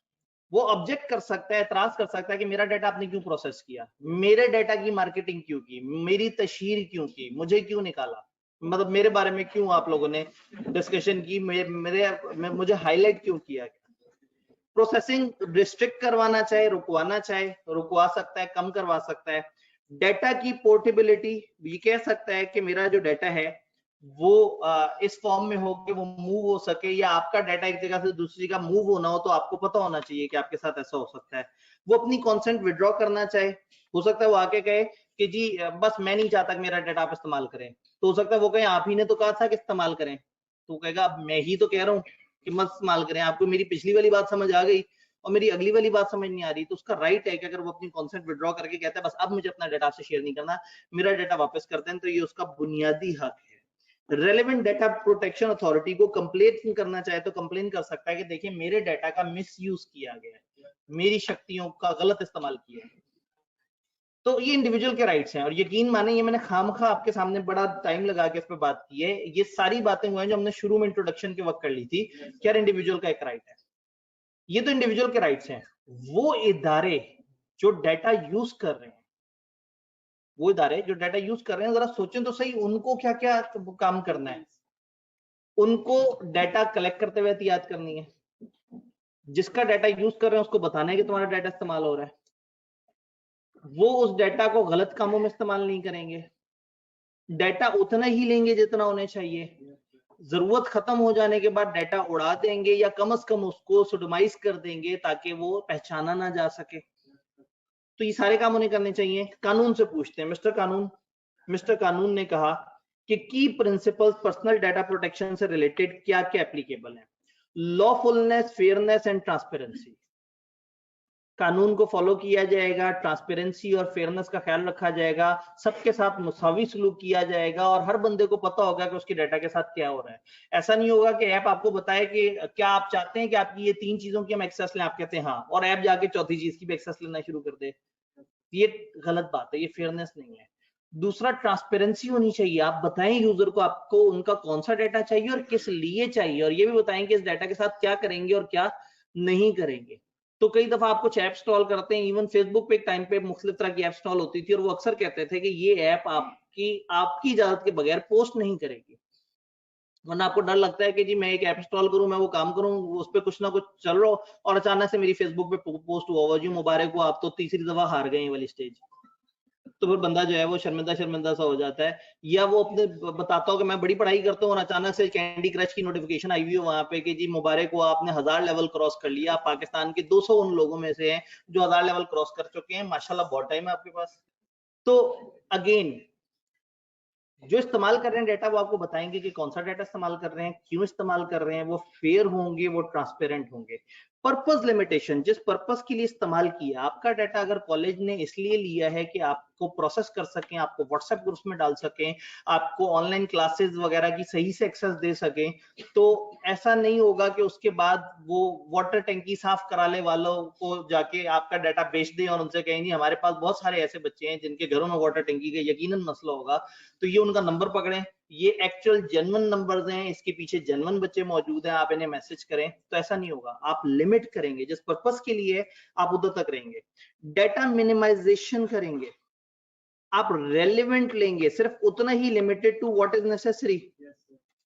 वो ऑब्जेक्ट कर सकता है, एतराज कर सकता है कि मेरा डाटा आपने क्यों प्रोसेस किया, मेरे डाटा की मार्केटिंग क्यों की, मेरी तशहीर क्यों की, मुझे क्यों निकाला, मतलब मेरे बारे में क्यों आप लोगों ने डिस्कशन की, मुझे हाईलाइट क्यों किया। प्रोसेसिंग रिस्ट्रिक्ट करवाना चाहे, रुकवाना चाहे, रुकवा सकता है, कम करवा सकता है। डाटा की पोर्टेबिलिटी, ये कह सकता है कि मेरा जो डाटा है वो इस फॉर्म में हो कि वो मूव हो सके, या आपका डाटा एक जगह से दूसरी जगह मूव होना हो तो आपको पता होना चाहिए कि आपके साथ ऐसा हो सकता है। वो अपनी कंसेंट विड्रॉ करना चाहे, हो सकता है वो आके कहे कि जी बस मैं नहीं चाहता कि मेरा डाटा आप इस्तेमाल करें, तो हो सकता है वो कहे आप ही ने तो कहा था कि इस्तेमाल करें, तो कहेगा अब मैं ही तो कह रहा हूँ कि मत इस्तेमाल करें, आपको मेरी पिछली वाली बात समझ आ गई और मेरी अगली वाली बात समझ नहीं आ रही, तो उसका राइट है कि अगर वो अपनी कंसेंट विड्रॉ करके कहता है बस अब मुझे अपना डाटा आपसे शेयर नहीं करना, मेरा डाटा वापस कर दें, तो ये उसका बुनियादी हक है। रेलेवेंट डाटा प्रोटेक्शन अथॉरिटी को कंप्लेन करना चाहे तो कंप्लेन कर सकता है कि देखिए मेरे डाटा का मिसयूज किया गया है, मेरी शक्तियों का गलत इस्तेमाल किया है। तो ये इंडिविजुअल के राइट्स हैं, और यकीन माने ये मैंने खामखा आपके सामने बड़ा टाइम लगा के इस पे बात की है। ये सारी बातें हुई हैं जो हमने शुरू में इंट्रोडक्शन के वक्त कर ली थी कि यार इंडिविजुअल का एक राइट है। ये तो इंडिविजुअल के राइट्स हैं। वो इदारे जो डाटा यूज कर रहे हैं, वो इदारे जो डाटा यूज कर रहे हैं, जरा सोचें तो सही, उनको क्या क्या काम करना है। उनको डाटा कलेक्ट करते हुए एहतियात करनी है, जिसका डाटा यूज कर रहे हैं उसको बताना है कि तुम्हारा डाटा इस्तेमाल हो रहा है, वो उस डाटा को गलत कामों में इस्तेमाल नहीं करेंगे, डाटा उतना ही लेंगे जितना होने चाहिए, जरूरत खत्म हो जाने के बाद डाटा उड़ा देंगे या कम से कम उसको सोडोमाइज कर देंगे ताकि वो पहचाना ना जा सके। तो ये सारे काम उन्हें करने चाहिए। कानून से पूछते हैं, मिस्टर कानून ने कहा कि की प्रिंसिपल्स पर्सनल डाटा प्रोटेक्शन से रिलेटेड क्या क्या एप्लीकेबल है। लॉफुलनेस, फेयरनेस एंड ट्रांसपेरेंसी, कानून को फॉलो किया जाएगा, ट्रांसपेरेंसी और फेयरनेस का ख्याल रखा जाएगा, सबके साथ मुसावी सलूक किया जाएगा और हर बंदे को पता होगा कि उसके डाटा के साथ क्या हो रहा है। ऐसा नहीं होगा कि ऐप आपको बताए कि क्या आप चाहते हैं कि आपकी ये 3 चीजों की हम एक्सेस लें, आप कहते हैं हाँ, और ऐप जाके चौथी चीज की भी एक्सेस लेना शुरू कर दे। ये गलत बात है, ये फेयरनेस नहीं है। दूसरा, ट्रांसपेरेंसी होनी चाहिए। आप बताएं यूजर को आपको उनका कौन सा डाटा चाहिए और किस लिए चाहिए, और ये भी बताएं कि इस डाटा के साथ क्या करेंगे और क्या नहीं करेंगे। तो कई दफा आप कुछ ऐप इंस्टॉल करते हैं, इवन फेसबुक पे एक टाइम पे मुख्तलिफ तरह की ऐप इंस्टॉल होती थी और वो अक्सर कहते थे कि ये ऐप आपकी इजाजत के बगैर पोस्ट नहीं करेगी, वरना आपको डर लगता है कि जी मैं एक ऐप इंस्टॉल करूं, मैं वो काम करूं, उस पर कुछ ना कुछ चल रहा हो और अचानक से मेरी फेसबुक पे पोस्ट हुआ हुआ, जी मुबारक हो आप तो तीसरी दफा हार गए वाली स्टेज। तो फिर बंदा जो है वो शर्मिंदा सा हो जाता है। या वो अपने बताता हो कि मैं बड़ी पढ़ाई करता हूँ और अचानक से कैंडी क्रश की नोटिफिकेशन आई हुई है वहां पे कि जी मुबारक हो आपने 1000 लेवल क्रॉस कर लिया, आप पाकिस्तान के 200 उन लोगों में से हैं जो 1000 लेवल क्रॉस कर चुके हैं, माशाल्लाह बहुत टाइम है आपके पास। तो अगेन, जो इस्तेमाल कर रहे हैं डाटा वो आपको बताएंगे कि कौन सा डाटा इस्तेमाल कर रहे हैं, क्यों इस्तेमाल कर रहे हैं, वो फेयर होंगे, वो ट्रांसपेरेंट होंगे। पर्पस लिमिटेशन, जिस पर्पस के लिए इस्तेमाल किया आपका डाटा, अगर कॉलेज ने इसलिए लिया है कि आपको प्रोसेस कर सकें, आपको व्हाट्सएप ग्रुप्स में डाल सकें, आपको ऑनलाइन क्लासेस वगैरह की सही से एक्सेस दे सकें, तो ऐसा नहीं होगा कि उसके बाद वो वाटर टंकी साफ कराने वालों को जाके आपका डाटा बेच दें और उनसे कहें जी हमारे पास बहुत सारे ऐसे बच्चे हैं जिनके घरों में वाटर टंकी का यकीनन मसला होगा, तो ये उनका नंबर पकड़ें, ये एक्चुअल जेन्युइन नंबर्स हैं, इसके पीछे जेन्युइन बच्चे मौजूद हैं, आप इन्हें मैसेज करें। तो ऐसा नहीं होगा, आप लिमिट करेंगे, जिस पर्पस के लिए आप उधर तक रहेंगे। डाटा मिनिमाइजेशन करेंगे, आप रेलिवेंट लेंगे, सिर्फ उतना ही, limited to what is necessary.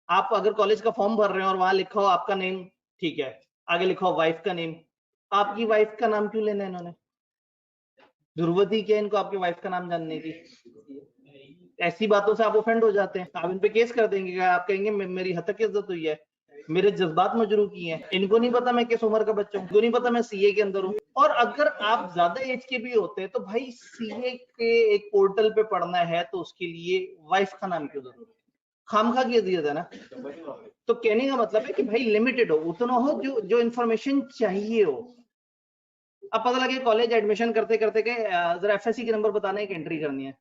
आप अगर कॉलेज का फॉर्म भर रहे हैं और वहां लिखा हो आपका नेम, ठीक है, आगे लिखा हो वाइफ का नेम, आपकी वाइफ का नाम क्यों लेना है इन्होंने? जरूरत ही क्या इनको आपकी वाइफ का नाम जानने की? ऐसी बातों से आप ऑफेंड हो जाते हैं, आप इन पे केस कर देंगे, आप कहेंगे मेरी हद तक इज्जत हुई है, मेरे जज्बात मजरू किए हैं, इनको नहीं पता मैं किस उम्र का बच्चा हूँ, इनको नहीं पता मैं सीए के अंदर हूँ। और अगर आप ज्यादा एज के भी होते हैं तो भाई सीए के एक पोर्टल पे पढ़ना है तो उसके लिए वाइफ का नाम क्यों जरूरी है? खामखा की अजियत है ना। तो कहने का मतलब है कि भाई लिमिटेड हो, उतना हो जो जो इन्फॉर्मेशन चाहिए हो। अब पता लगे कॉलेज एडमिशन करते करते के जरा एफएससी के नंबर बताने की एंट्री करनी है,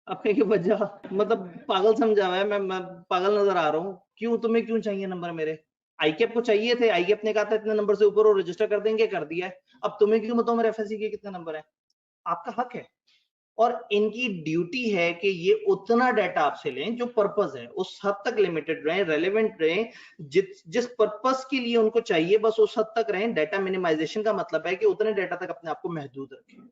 अपने के बजा मतलब पागल समझा हुआ है, मैं पागल नजर आ रहा हूँ, क्यों तुम्हें क्यों चाहिए नंबर मेरे? आईकेप को चाहिए थे, आईकेप ने कहा था इतने नंबर से ऊपर वो रजिस्टर कर देंगे, कर दिया है। अब तुम्हें क्यों बताओ मेरे एफएससी के कितने नंबर है? आपका हक है और इनकी ड्यूटी है कि ये उतना डाटा आपसे लें जो पर्पस है, उस हद तक लिमिटेड रहें, रेलेवेंट रहें, जिस पर्पस के लिए उनको चाहिए बस उस हद तक रहें। डाटा मिनिमाइजेशन का मतलब है कि उतने डाटा तक अपने आप को महदूद रखें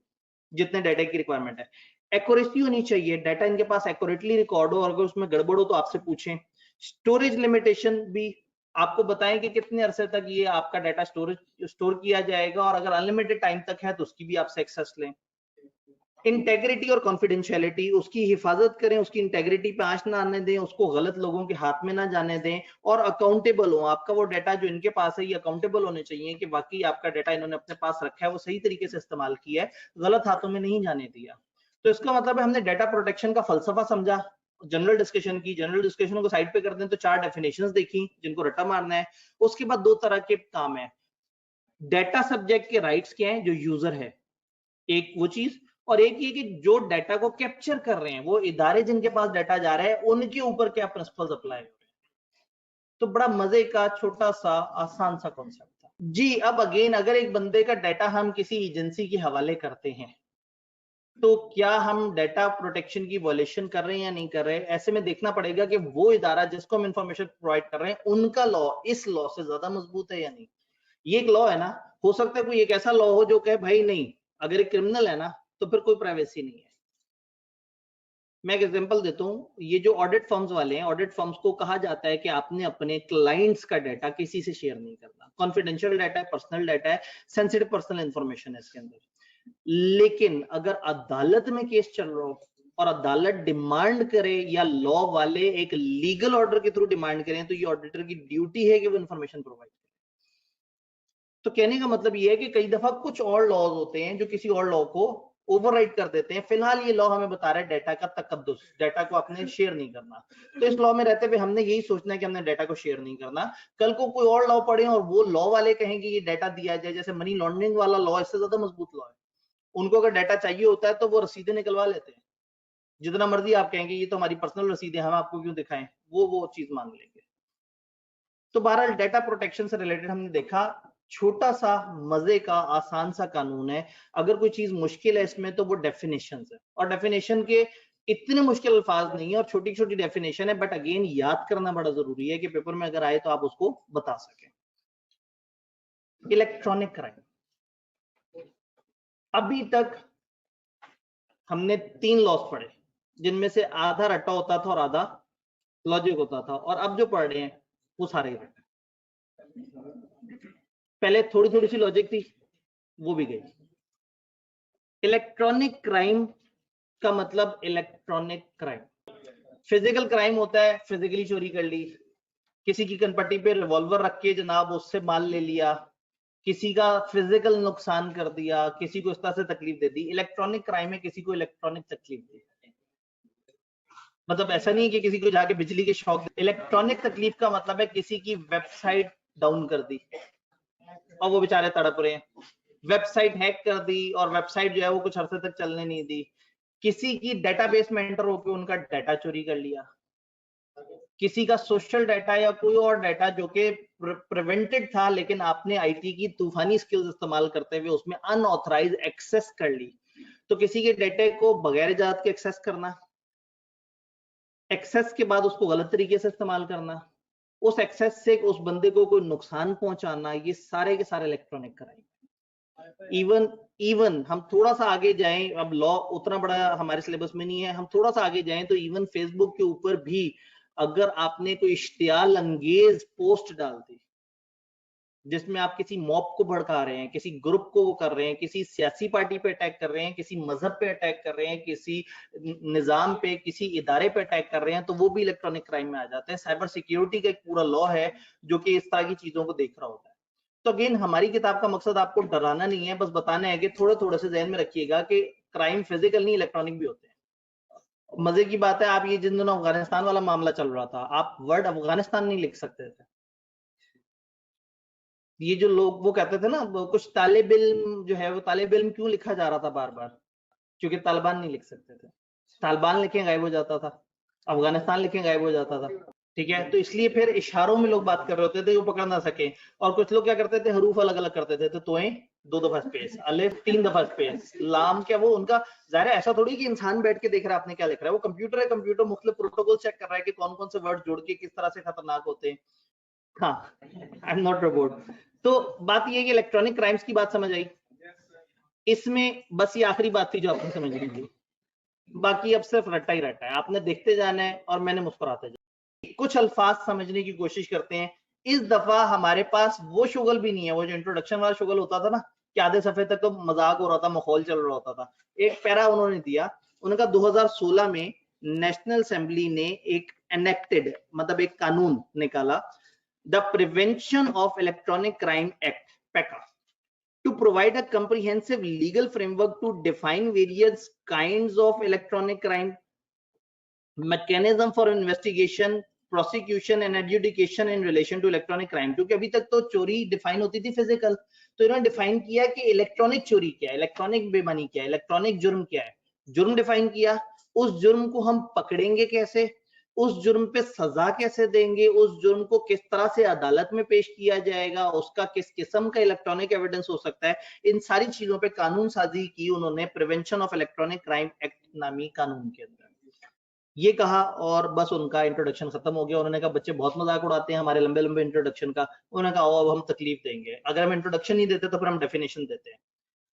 जितने डाटा की रिक्वायरमेंट है। एक्यूरेसी होनी चाहिए, डाटा इनके पास एक्यूरेटली रिकॉर्ड हो और अगर उसमें गड़बड़ हो तो आपसे पूछें। स्टोरेज लिमिटेशन भी आपको बताएं कि कितने अरसे तक ये आपका डाटा स्टोर किया जाएगा और अगर अनलिमिटेड टाइम तक है तो उसकी भी आपसे एक्सेस लें। इंटेग्रिटी और कॉन्फिडेंशियलिटी, उसकी हिफाजत करें, उसकी इंटेग्रिटी पे आंच ना आने दें, उसको गलत लोगों के हाथ में ना जाने दें और अकाउंटेबल हो। आपका वो डाटा जो इनके पास है ये अकाउंटेबल होने चाहिए कि वाकई आपका डाटा इन्होंने अपने पास रखा है, वो सही तरीके से इस्तेमाल किया है, गलत हाथों में नहीं जाने दिया। तो इसका मतलब है हमने डाटा प्रोटेक्शन का फलसफा समझा, जनरल डिस्कशन की, जनरल डिस्कशन को साइड पे कर दें तो 4 डेफिनेशंस देखी जिनको रट्टा मारना है। उसके बाद 2 तरह के काम है, डाटा सब्जेक्ट के राइट्स क्या है जो यूजर है, एक वो चीज, और एक ये कि जो डाटा को कैप्चर कर रहे हैं वो इदारे जिनके पास डाटा जा रहा है उनके ऊपर क्या प्रिंसिपल्स अप्लाई हो रहे हैं। तो बड़ा मजे का छोटा सा आसान सा कॉन्सेप्ट था जी। अब अगेन अगर एक बंदे का डाटा हम किसी एजेंसी के हवाले करते हैं तो क्या हम डाटा प्रोटेक्शन की वॉयलेशन कर रहे हैं या नहीं कर रहे हैं। ऐसे में देखना पड़ेगा कि वो इदारा जिसको हम इंफॉर्मेशन प्रोवाइड कर रहे हैं उनका लॉ इस लॉ से ज्यादा मजबूत है या नहीं। ये एक लॉ है ना, हो सकता है कोई एक ऐसा लॉ हो जो कहे भाई नहीं, अगर एक क्रिमिनल है ना तो फिर कोई प्राइवेसी नहीं है। मैं एक एग्जांपल देता हूं, ये जो ऑडिट फर्म्स वाले हैं, ऑडिट फर्म्स को कहा जाता है कि आपने अपने क्लाइंट्स का डाटा किसी से शेयर नहीं करना। कॉन्फिडेंशियल डाटा है, पर्सनल डाटा है, सेंसिटिव पर्सनल इंफॉर्मेशन है इसके अंदर। लेकिन अगर अदालत में केस चल रहा हो और अदालत डिमांड करे या लॉ वाले एक लीगल ऑर्डर के थ्रू डिमांड करें तो ये ऑडिटर की ड्यूटी है कि वो इंफॉर्मेशन प्रोवाइड करे। तो कहने का मतलब ये है कि कई दफा कुछ और लॉज होते हैं जो किसी और लॉ को ओवरराइड कर देते हैं। फिलहाल ये लॉ हमें बता रहा है डाटा का तकद्दुस, डाटा को आपने शेयर नहीं करना। तो इस लॉ में रहते हुए हमने यही सोचना है कि हमने डाटा को शेयर नहीं करना। कल को कोई और लॉ पढ़े और वो लॉ वाले कहेंगे ये डाटा दिया जाए, जैसे मनी लॉन्ड्रिंग वाला लॉ इससे ज्यादा मजबूत लॉ है। उनको अगर डाटा चाहिए होता है तो वो रसीदें निकलवा लेते हैं, जितना मर्जी आप कहेंगे ये तो हमारी पर्सनल रसीद है, हम आपको क्यों दिखाएं, वो चीज मांग लेंगे। तो बहरहाल डाटा प्रोटेक्शन से रिलेटेड हमने देखा छोटा सा मजे का आसान सा कानून है। अगर कोई चीज मुश्किल है इसमें तो वो डेफिनेशंस है, और डेफिनेशन के इतने मुश्किल अल्फाज नहीं है और छोटी छोटी डेफिनेशन है, बट अगेन याद करना बड़ा जरूरी है कि पेपर में अगर आए तो आप उसको बता सकें। इलेक्ट्रॉनिक क्राइम, अभी तक हमने 3 लॉस पढ़े जिनमें से आधा रट्टा होता था और आधा लॉजिक होता था, और अब जो पढ़ रहे हैं वो सारे रट्टा। पहले थोड़ी थोड़ी सी लॉजिक थी, वो भी गई। इलेक्ट्रॉनिक क्राइम का मतलब इलेक्ट्रॉनिक क्राइम फिजिकल क्राइम होता है, फिजिकली चोरी कर ली, किसी की कनपट्टी पे रिवॉल्वर रख के जनाब उससे माल ले लिया, किसी का फिजिकल नुकसान कर दिया, किसी को इस तरह से तकलीफ दे दी। इलेक्ट्रॉनिक क्राइम है किसी को इलेक्ट्रॉनिक तकलीफ दी, मतलब ऐसा नहीं है कि किसी को जाके बिजली के शॉक। इलेक्ट्रॉनिक तकलीफ का मतलब है किसी की वेबसाइट डाउन कर दी और वो बेचारे तड़प रहे हैं, वेबसाइट हैक कर दी और वेबसाइट जो है वो कुछ अरसे तक चलने नहीं दी, किसी की डेटाबेस में एंटर होकर उनका डाटा चोरी कर लिया, किसी का सोशल डाटा या कोई और डाटा जो कि प्रिवेंटेड था लेकिन आपने आईटी की तूफानी स्किल्स इस्तेमाल करते हुए उसमें अनऑथराइज एक्सेस कर ली। तो किसी के डाटा को बगैर इजाजत के एक्सेस करना, एक्सेस के बाद उसको गलत तरीके से इस्तेमाल करना, उस एक्सेस से उस बंदे को कोई नुकसान पहुंचाना, ये सारे के सारे इलेक्ट्रॉनिक क्राइम। इवन हम थोड़ा सा आगे जाएं, अब लॉ उतना बड़ा हमारे सिलेबस में नहीं है, हम थोड़ा सा आगे जाएं तो इवन फेसबुक के ऊपर भी अगर आपने कोई इश्तियाल अंगेज पोस्ट डाल दी जिसमें आप किसी मॉब को भड़का रहे हैं, किसी ग्रुप को वो कर रहे हैं, किसी सियासी पार्टी पे अटैक कर रहे हैं, किसी मजहब पे अटैक कर रहे हैं, किसी निजाम पे, किसी इदारे पे अटैक कर रहे हैं, तो वो भी इलेक्ट्रॉनिक क्राइम में आ जाते हैं। साइबर सिक्योरिटी का एक पूरा लॉ है जो कि इस तरह की चीजों को देख रहा होता है। तो अगेन हमारी किताब का मकसद आपको डराना नहीं है, बस बताना है कि थोड़े थोड़े से ध्यान में रखिएगा कि क्राइम फिजिकल नहीं इलेक्ट्रॉनिक भी होते हैं। मजे की बात है, आप ये जिन दिनों अफगानिस्तान वाला मामला चल रहा था, आप वर्ड अफगानिस्तान नहीं लिख सकते थे। ये जो लोग वो कहते थे ना, कुछ तालिब इल्म जो है वो तालिब इल्म क्यों लिखा जा रहा था बार बार, क्योंकि तालिबान नहीं लिख सकते थे। तालिबान लिखे गायब हो जाता था, अफगानिस्तान लिखे गायब हो जाता था, ठीक है। तो इसलिए फिर इशारों में लोग बात कर रहे होते थे वो पकड़ ना सके, और कुछ लोग क्या करते थे हरूफ अलग अलग करते थे, तो तोएं 2 दफा स्पेस, अलिफ 3 दफा स्पेस, लाम क्या वो उनका जाहिर है ऐसा थोड़ी कि इंसान बैठ के देख रहा है आपने क्या लिख रहा है, वो कंप्यूटर है, कंप्यूटर मुख्तलिफ प्रोटोकॉल चेक कर रहा है कि कौन कौन से वर्ड जोड़ के किस तरह से खतरनाक होते हैं। हाँ, आई एम नॉट रोबोट। तो बात ये है कि इलेक्ट्रॉनिक क्राइम्स की बात समझ आई। इसमें बस ये आखिरी बात थी जो आपने समझनी थी, बाकी अब सिर्फ रट्टा ही रट्टा है, आपने देखते जाना है और मैंने मुस्कुराते जाना। कुछ अल्फाज समझने की कोशिश करते हैं। इस दफा हमारे पास वो शुगल भी नहीं है, वो जो इंट्रोडक्शन वाला शुगल होता था ना कि आधे सफे तक तो मजाक हो रहा था, माहौल चल रहा होता था। एक पैरा उन्होंने दिया, उनका 2016 में नेशनल असेंबली ने एक एनेक्टेड मतलब एक कानून निकाला, The Prevention of Electronic Crime Act, PECA, to provide a comprehensive legal framework to define various kinds of electronic crime, mechanism for investigation, prosecution and adjudication in relation to electronic crime। क्योंकि अभी तक तो चोरी define होती थी physical, तो इन्होंने define किया कि इलेक्ट्रॉनिक चोरी क्या है, इलेक्ट्रॉनिक बेईमानी क्या है, इलेक्ट्रॉनिक जुर्म क्या है। जुर्म डिफाइन किया, उस जुर्म को हम पकड़ेंगे कैसे, उस जुर्म पे सजा कैसे देंगे, उस जुर्म को किस तरह से अदालत में पेश किया जाएगा, उसका किस किस्म का इलेक्ट्रॉनिक एविडेंस हो सकता है, इन सारी चीजों पे कानून साजी की उन्होंने prevention of electronic crime act नामी कानून के अंदर। ये कहा और बस उनका इंट्रोडक्शन खत्म हो गया। उन्होंने कहा बच्चे बहुत मजाक उड़ाते हैं हमारे लंबे लंबे इंट्रोडक्शन का। उन्होंने कहा अब हम तकलीफ देंगे, अगर हम इंट्रोडक्शन नहीं देते तो फिर हम डेफिनेशन देते हैं।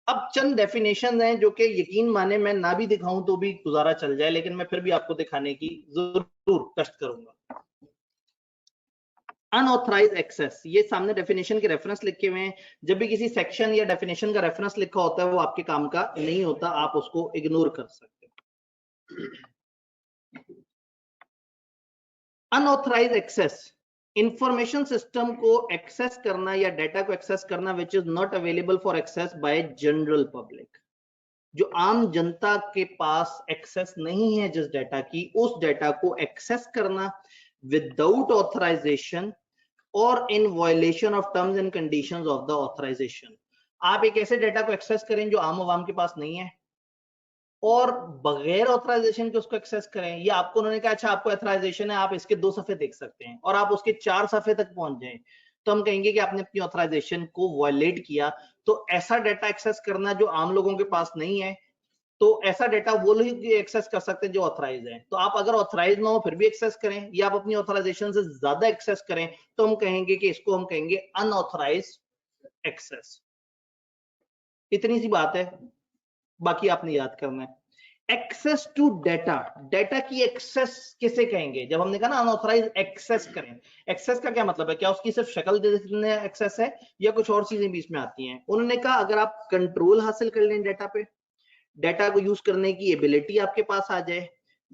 अब चंद डेफिनेशन हैं जो कि यकीन माने मैं ना भी दिखाऊं तो भी गुजारा चल जाए, लेकिन मैं फिर भी आपको दिखाने की जरूर कष्ट करूंगा। अनऑथराइज एक्सेस, ये सामने डेफिनेशन के रेफरेंस लिखे हुए हैं। जब भी किसी सेक्शन या डेफिनेशन का रेफरेंस लिखा होता है वो आपके काम का नहीं होता, आप उसको इग्नोर कर सकते हो। अनऑथराइज एक्सेस, इंफॉर्मेशन सिस्टम को एक्सेस करना या डाटा को एक्सेस करना which is not available for access by general public. जो आम जनता के पास एक्सेस नहीं है जिस डाटा की, उस डाटा को एक्सेस करना विदाउट ऑथराइजेशन और in violation of terms and conditions of the authorisation. आप एक ऐसे डाटा को एक्सेस करें जो आम आवाम के पास नहीं है और बगैर ऑथराइजेशन के उसको एक्सेस करें, या आपको उन्होंने कहा अच्छा आपको ऑथराइजेशन है, आप इसके 2 सफे देख सकते हैं, और आप उसके 4 सफे तक पहुंच जाएं, तो हम कहेंगे कि आपने अपनी ऑथराइजेशन को वायलेट किया। तो ऐसा डाटा एक्सेस करना जो आम लोगों के पास नहीं है, तो ऐसा डाटा वो लोग एक्सेस कर सकते हैं जो ऑथराइज है। तो आप अगर ऑथराइज ना हो फिर भी एक्सेस करें, या आप अपनी ऑथराइजेशन से ज्यादा एक्सेस करें, तो हम कहेंगे कि इसको हम कहेंगे अनऑथराइज एक्सेस। इतनी सी बात है, बाकी आपने याद करना है। एक्सेस टू डाटा, डाटा की एक्सेस किसे कहेंगे? जब हमने कहा ना अनऑथराइज एक्सेस करें, एक्सेस का क्या मतलब है? क्या उसकी सिर्फ शक्ल देखने एक्सेस है या कुछ और चीजें बीच में आती हैं? उन्होंने कहा अगर आप कंट्रोल हासिल कर लें डाटा पे, डाटा को यूज करने की एबिलिटी आपके पास आ जाए,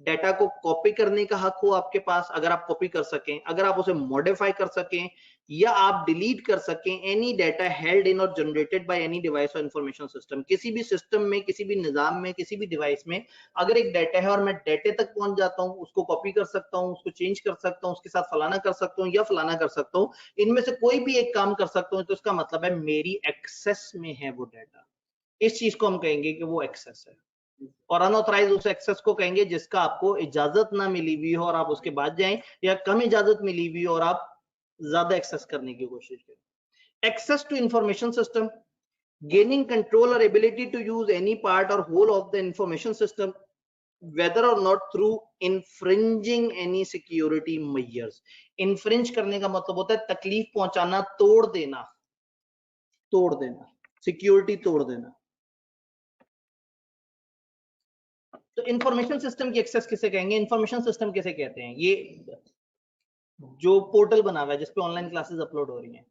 डाटा को कॉपी करने का हक हो आपके पास, अगर आप कॉपी कर सकें, अगर आप उसे मॉडिफाई कर सकें या आप डिलीट कर सकें एनी डाटा हेल्ड इन और जनरेटेड बाय एनी डिवाइस और इंफॉर्मेशन सिस्टम। किसी भी सिस्टम में, किसी भी निजाम में, किसी भी डिवाइस में अगर एक डाटा है और मैं डाटे तक पहुंच जाता हूं, उसको कॉपी कर सकता हूं, उसको चेंज कर सकता हूं, उसके साथ फलाना कर सकता हूं या फलाना कर सकता हूं, इनमें से कोई भी एक काम कर सकता हूं, तो इसका मतलब है मेरी एक्सेस में है वो डाटा। इस चीज को हम कहेंगे कि वो एक्सेस है। और अनऑथराइज उस एक्सेस को कहेंगे जिसका आपको इजाजत ना मिली हुई हो और आप उसके बाद जाएं, या कम इजाजत मिली हुई और आप ज्यादा एक्सेस करने की कोशिश करें। Access to information system, gaining control or ability to use any part or whole of the information system whether or not through infringing any security measures. Infringe करने का मतलब होता है तकलीफ पहुंचाना, तोड़ देना, तोड़ देना, सिक्योरिटी तोड़ देना। तो इंफॉर्मेशन सिस्टम की एक्सेस किसे कहेंगे? इंफॉर्मेशन सिस्टम किसे कहते हैं? ये जो पोर्टल बना हुआ है जिसपे ऑनलाइन क्लासेस अपलोड हो रही हैं,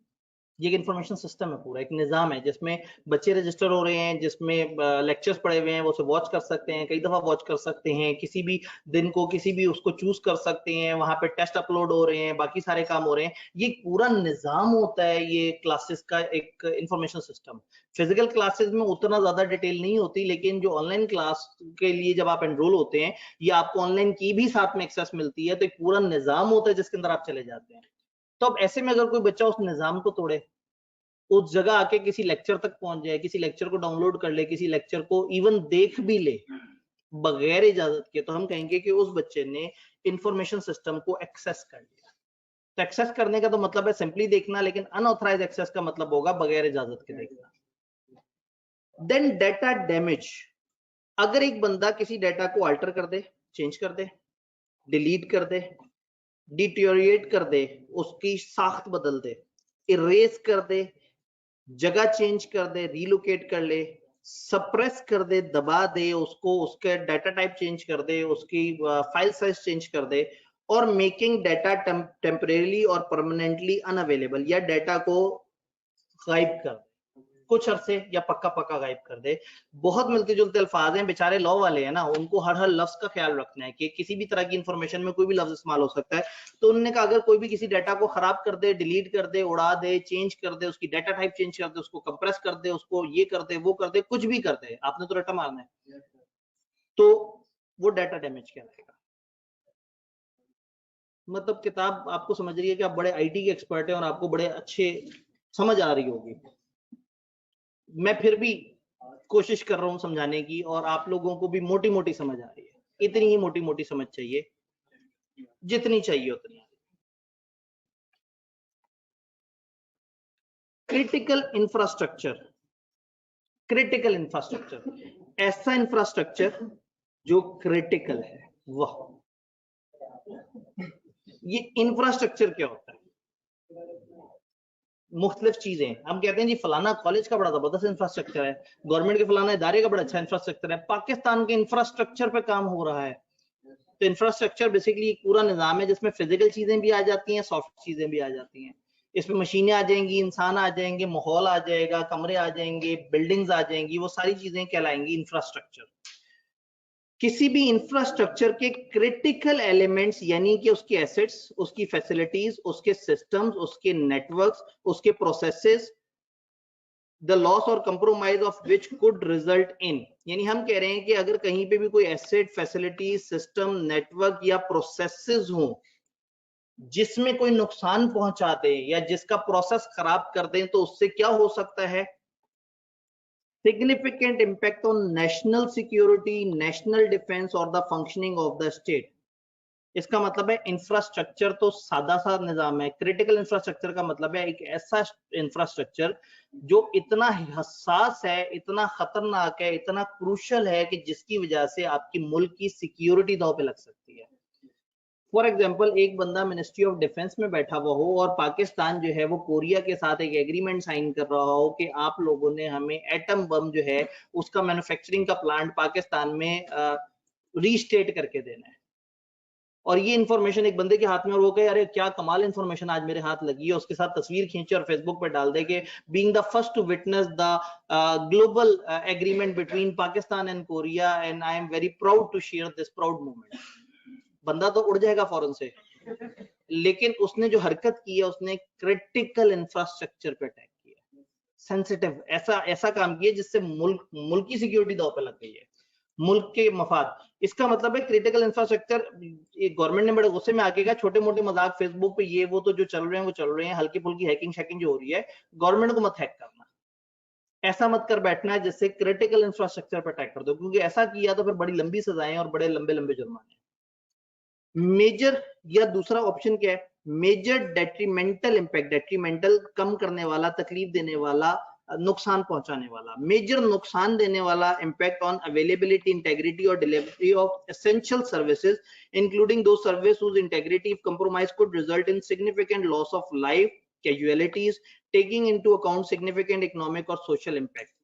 ये एक इंफॉर्मेशन सिस्टम है, पूरा एक निजाम है जिसमें बच्चे रजिस्टर हो रहे हैं, जिसमें लेक्चर्स पड़े हुए हैं, वो उसे वॉच कर सकते हैं, कई दफा वॉच कर सकते हैं, किसी भी दिन को किसी भी उसको चूज कर सकते हैं, वहां पे टेस्ट अपलोड हो रहे हैं, बाकी सारे काम हो रहे हैं। ये पूरा निजाम होता है ये क्लासेस का, एक इंफॉर्मेशन सिस्टम। फिजिकल क्लासेस में उतना ज्यादा डिटेल नहीं होती, लेकिन जो ऑनलाइन क्लास के लिए जब आप एनरोल होते हैं, ये आपको ऑनलाइन की भी साथ में एक्सेस मिलती है, तो एक पूरा निजाम होता है जिसके अंदर आप चले जाते हैं। तो अब ऐसे में अगर कोई बच्चा उस निजाम को तोड़े, उस जगह आके किसी लेक्चर तक पहुंच जाए, किसी लेक्चर को डाउनलोड कर ले, किसी लेक्चर को इवन देख भी ले बगैर इजाजत के, तो हम कहेंगे कि उस बच्चे ने इंफॉर्मेशन सिस्टम को एक्सेस कर लिया। तो एक्सेस करने का तो मतलब है सिंपली देखना, लेकिन अनऑथराइज एक्सेस का मतलब होगा बगैर इजाजत के देखना। देन डाटा डैमेज, अगर एक बंदा किसी डाटा को अल्टर कर दे, चेंज कर दे, डिलीट कर दे, डिटोरिएट कर दे, उसकी साख्त बदल दे, इरेज कर दे, जगह चेंज कर दे, रीलोकेट कर ले, सप्रेस कर दे, दबा दे उसको, उसके डाटा टाइप चेंज कर दे, उसकी फाइल साइज चेंज कर दे, और मेकिंग डाटा टेम्परेली और परमानेंटली अनअवेलेबल, या डाटा को गायब कर दे, कुछ अरसे या पक्का पक्का गायब कर दे। बहुत मिलते जुलते अल्फाज हैं, बेचारे लॉ वाले हैं ना, उनको हर हर लफ्ज का ख्याल रखना है कि किसी भी तरह की इंफॉर्मेशन में कोई भी लफ्ज इस्तेमाल हो सकता है। तो उन्होंने कहा अगर कोई भी किसी डाटा को खराब कर दे, डिलीट कर दे, उड़ा दे, चेंज कर दे, उसकी डाटा टाइप चेंज कर दे, उसको कंप्रेस कर दे, उसको ये कर दे, वो कर दे, कुछ भी कर दे, आपने तो रट्टा मारना है, तो वो डाटा डैमेज कहलाएगा। मतलब किताब आपको समझ रही है कि आप बड़े आईटी के एक्सपर्ट हैं और आपको बड़े अच्छे समझ आ रही होगी। मैं फिर भी कोशिश कर रहा हूं समझाने की, और आप लोगों को भी मोटी मोटी समझ आ रही है। इतनी ही मोटी मोटी समझ चाहिए, जितनी चाहिए उतनी। क्रिटिकल इंफ्रास्ट्रक्चर, क्रिटिकल इंफ्रास्ट्रक्चर, ऐसा इंफ्रास्ट्रक्चर जो क्रिटिकल है, वह ये इंफ्रास्ट्रक्चर क्या होता है? मुख्तलिफ चीजें हम कहते हैं जी फलाना कॉलेज का बड़ा जबरदस्त इंफ्रास्ट्रक्चर है, गवर्नमेंट के फलाना इदारे का बड़ा अच्छा इंफ्रास्ट्रक्चर है। पाकिस्तान के इंफ्रास्ट्रक्चर पे काम हो रहा है। तो इंफ्रास्ट्रक्चर बेसिकली एक पूरा निजाम है जिसमें फिजिकल चीजें भी आ जाती हैं, सॉफ्ट चीजें भी आ जाती हैं। इसमें मशीनें आ जाएंगी, इंसान आ जाएंगे, माहौल आ जाएगा, कमरे आ जाएंगे, बिल्डिंग्स आ जाएंगी, वो सारी चीजें कहलाएंगी इंफ्रास्ट्रक्चर। किसी भी इंफ्रास्ट्रक्चर के क्रिटिकल एलिमेंट्स यानी कि उसके एसेट्स, उसकी फैसिलिटीज, उसके सिस्टम्स, उसके नेटवर्क्स, उसके प्रोसेसेस, द लॉस और compromise of which could result in, यानी हम कह रहे हैं कि अगर कहीं पे भी कोई एसेट, फैसिलिटी, सिस्टम, नेटवर्क या प्रोसेसेस हो जिसमें कोई नुकसान पहुंचा दे या जिसका प्रोसेस खराब कर दें, तो उससे क्या हो सकता है? significant impact on national security, national defense और the functioning of the state। इसका मतलब है इंफ्रास्ट्रक्चर तो सादा सा निजाम है, क्रिटिकल इंफ्रास्ट्रक्चर का मतलब है एक ऐसा इंफ्रास्ट्रक्चर जो इतना हसास है, इतना खतरनाक है, इतना क्रूशल है कि जिसकी वजह से आपकी मुल्क की सिक्योरिटी दांव पे लग सकती है। फॉर एग्जाम्पल, एक बंदा मिनिस्ट्री ऑफ डिफेंस में बैठा हुआ हो और पाकिस्तान जो है वो कोरिया के साथ एक एग्रीमेंट साइन कर रहा हो कि आप लोगों ने हमें एटम बम जो है उसका मैन्युफैक्चरिंग का प्लांट पाकिस्तान में रीस्टेट करके देना है, और ये इन्फॉर्मेशन एक बंदे के हाथ में, और वो कहे अरे क्या कमाल इन्फॉर्मेशन आज मेरे हाथ लगी है, उसके साथ तस्वीर खींचे और फेसबुक पे डाल दे के being the first to witness the global agreement between Pakistan and Korea and I am very proud to share this proud moment. बंदा तो उड़ जाएगा फौरन से, लेकिन उसने जो हरकत की है उसने क्रिटिकल इंफ्रास्ट्रक्चर पे अटैक किया, सेंसिटिव ऐसा काम किया जिससे मुल्क की सिक्योरिटी दांव पे लग गई है, मुल्क के मफाद। इसका मतलब है क्रिटिकल इंफ्रास्ट्रक्चर, गवर्नमेंट ने बड़े गुस्से में आके कहा छोटे मोटे मजाक फेसबुक पे ये वो तो जो चल रहे हैं वो चल रहे हैं, हल्की फुल्की हैकिंग शैकिंग जो हो रही है, गवर्नमेंट को मत हैक करना, ऐसा मत कर बैठना है जिससे क्रिटिकल इंफ्रास्ट्रक्चर पर अटैक कर दो, क्योंकि ऐसा किया तो फिर बड़ी लंबी सजाएं और बड़े लंबे लंबे जुर्माने। मेजर या दूसरा ऑप्शन क्या है? मेजर डेट्रीमेंटल इंपैक्ट, डेट्रीमेंटल कम करने वाला, तकलीफ देने वाला, नुकसान पहुंचाने वाला, मेजर नुकसान देने वाला इम्पैक्ट ऑन अवेलेबिलिटी, इंटेग्रिटी और delivery of essential services including दो service whose integrity if compromised could result in significant loss of life, casualties, taking into account significant economic और social impact।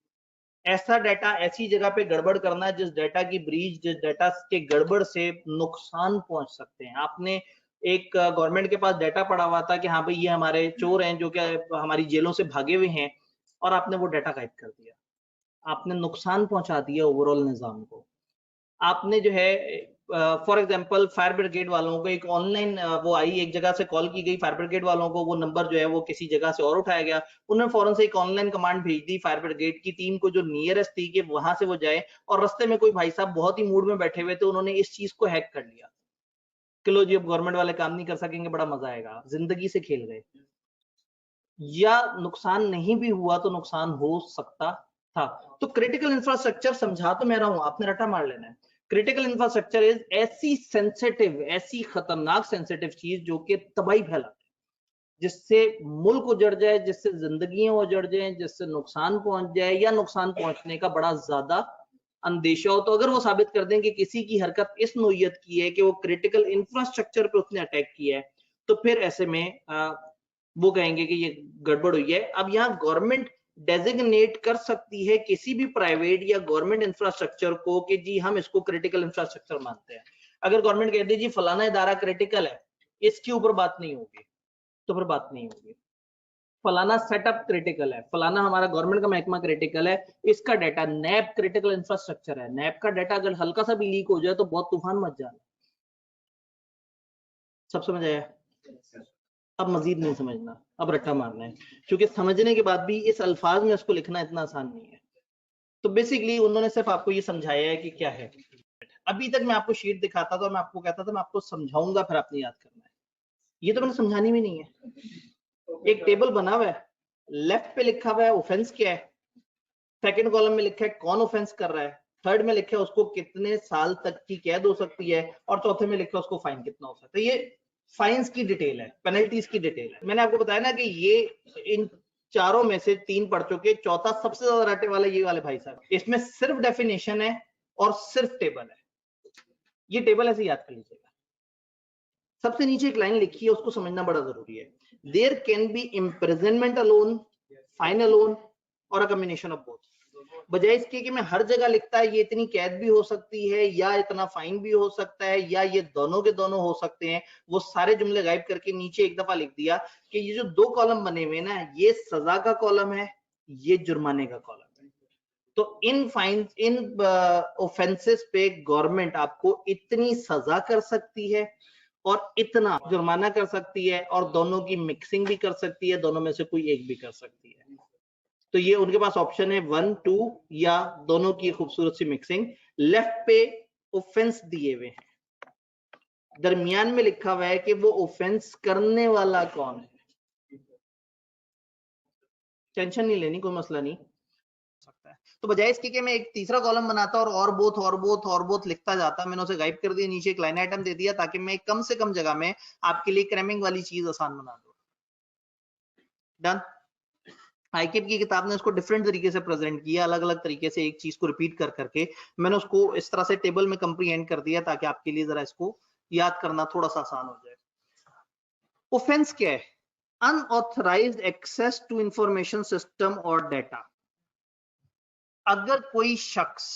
ऐसा डाटा ऐसी जगह पे गड़बड़ करना है जिस डाटा की ब्रीच, जिस डाटा के गड़बड़ से नुकसान पहुंच सकते हैं। आपने एक गवर्नमेंट के पास डाटा पड़ा हुआ था कि हाँ भाई ये हमारे चोर हैं जो कि हमारी जेलों से भागे हुए हैं, और आपने वो डाटा गायब कर दिया, आपने नुकसान पहुंचा दिया ओवरऑल निजाम को। आपने जो है फॉर एग्जांपल फायर ब्रिगेड वालों को एक ऑनलाइन वो आई, एक जगह से कॉल की गई फायर ब्रिगेड वालों को, वो नंबर जो है वो किसी जगह से और उठाया गया, उन्होंने फौरन से एक ऑनलाइन कमांड भेज दी फायर ब्रिगेड की टीम को जो नियरेस्ट थी कि वहां से वो जाए, और रास्ते में कोई भाई साहब बहुत ही मूड में बैठे हुए थे, उन्होंने इस चीज को हैक कर लिया कि लो जी अब गवर्नमेंट वाले काम नहीं कर सकेंगे, बड़ा मजा आएगा, जिंदगी से खेल गए। या नुकसान नहीं भी हुआ तो नुकसान हो सकता था। तो क्रिटिकल इंफ्रास्ट्रक्चर समझा तो मैं रहा हूं, आपने रटा मार लेना है। क्रिटिकल इंफ्रास्ट्रक्चर इज ऐसी सेंसिटिव, ऐसी खतरनाक सेंसिटिव चीज जो कि तबाही फैलाती है, जिससे मुल्क उजड़ जाए, जिससे जिंदगियां उजड़ जाए, जिससे नुकसान पहुंच जाए या नुकसान पहुंचने का बड़ा ज्यादा अंदेशा हो। तो अगर वो साबित कर दें कि किसी की हरकत इस नोयत की है कि वो क्रिटिकल इंफ्रास्ट्रक्चर पे उसने अटैक किया है, तो फिर ऐसे में वो कहेंगे कि ये गड़बड़ हुई है। अब यहाँ गवर्नमेंट डेजिग्नेट कर सकती है किसी भी प्राइवेट या गवर्नमेंट इंफ्रास्ट्रक्चर को कि जी हम इसको क्रिटिकल इंफ्रास्ट्रक्चर मानते हैं। अगर गवर्नमेंट कहती है जी फलाना इदारा क्रिटिकल है, इसके ऊपर बात नहीं होगी, तो फिर बात नहीं होगी। फलाना सेटअप क्रिटिकल है, फलाना हमारा गवर्नमेंट का महकमा क्रिटिकल है, इसका डाटा नैप क्रिटिकल इंफ्रास्ट्रक्चर है, नैप का डाटा अगर हल्का सा भी लीक हो जाए तो बहुत तूफान मच जाए। सब समझ आया? अब मजीद नहीं समझना, अब रट्टा मारना है, क्योंकि समझने के बाद भी इस अल्फाज में उसको लिखना इतना आसान नहीं है। तो बेसिकली उन्होंने सिर्फ आपको ये समझाया है कि क्या है। अभी तक मैं आपको शीट दिखाता था, मैं आपको कहता था मैं आपको समझाऊंगा फिर आपने याद करना है, ये तो मैंने समझानी भी नहीं है। एक टेबल बना हुआ है, लेफ्ट पे लिखा हुआ है ऑफेंस क्या है, सेकंड कॉलम में लिखा है कौन ऑफेंस कर रहा है, थर्ड में लिखा है उसको कितने साल तक की कैद हो सकती है, और चौथे में लिखा है उसको फाइन कितना हो सकता है। ये फाइन्स की डिटेल है, पेनल्टीज की डिटेल है। मैंने आपको बताया ना कि ये इन चारों में से 3 पढ़ चुके, चौथा सबसे ज्यादा रटे वाला ये वाले भाई साहब। इसमें सिर्फ डेफिनेशन है और सिर्फ टेबल है, ये टेबल ऐसे याद कर लीजिएगा। सबसे नीचे एक लाइन लिखी है, उसको समझना बड़ा जरूरी है। There can be imprisonment alone, fine alone और अ कॉम्बिनेशन ऑफ बोथ। बजाय इसके कि मैं हर जगह लिखता है ये इतनी कैद भी हो सकती है या इतना फाइन भी हो सकता है या ये दोनों के दोनों हो सकते हैं, वो सारे जुमले गायब करके नीचे एक दफा लिख दिया कि ये जो 2 कॉलम बने हुए ना, ये सजा का कॉलम है, ये जुर्माने का कॉलम है। तो इन फाइन, इन ऑफेंसेस पे गवर्नमेंट आपको इतनी सजा कर सकती है और इतना जुर्माना कर सकती है, और दोनों की मिक्सिंग भी कर सकती है, दोनों में से कोई एक भी कर सकती है। तो ये उनके पास ऑप्शन है 1, 2 या दोनों की खूबसूरत सी मिक्सिंग। लेफ्ट पे ऑफेंस दिए हुए हैं, दरमियान में लिखा हुआ है कि वो ऑफेंस करने वाला कौन है। टेंशन नहीं लेनी, कोई मसला नहीं सकता है। तो बजाय इसके कि मैं एक तीसरा कॉलम बनाता और बोथ लिखता जाता, मैंने उसे गायब कर दिया, नीचे एक लाइन आइटम दे दिया ताकि मैं कम से कम जगह में आपके लिए क्रैमिंग वाली चीज आसान बना दूं। डन। आईकेप की किताब ने उसको डिफरेंट तरीके से प्रेजेंट किया, अलग अलग तरीके से एक चीज को रिपीट कर करके मैंने उसको इस तरह से टेबल में कंप्रीहेंड कर दिया ताकि आपके लिए जरा इसको याद करना थोड़ा सा आसान हो जाए। ऑफेंस क्या है? Unauthorised access to information system और डेटा। अगर कोई शख्स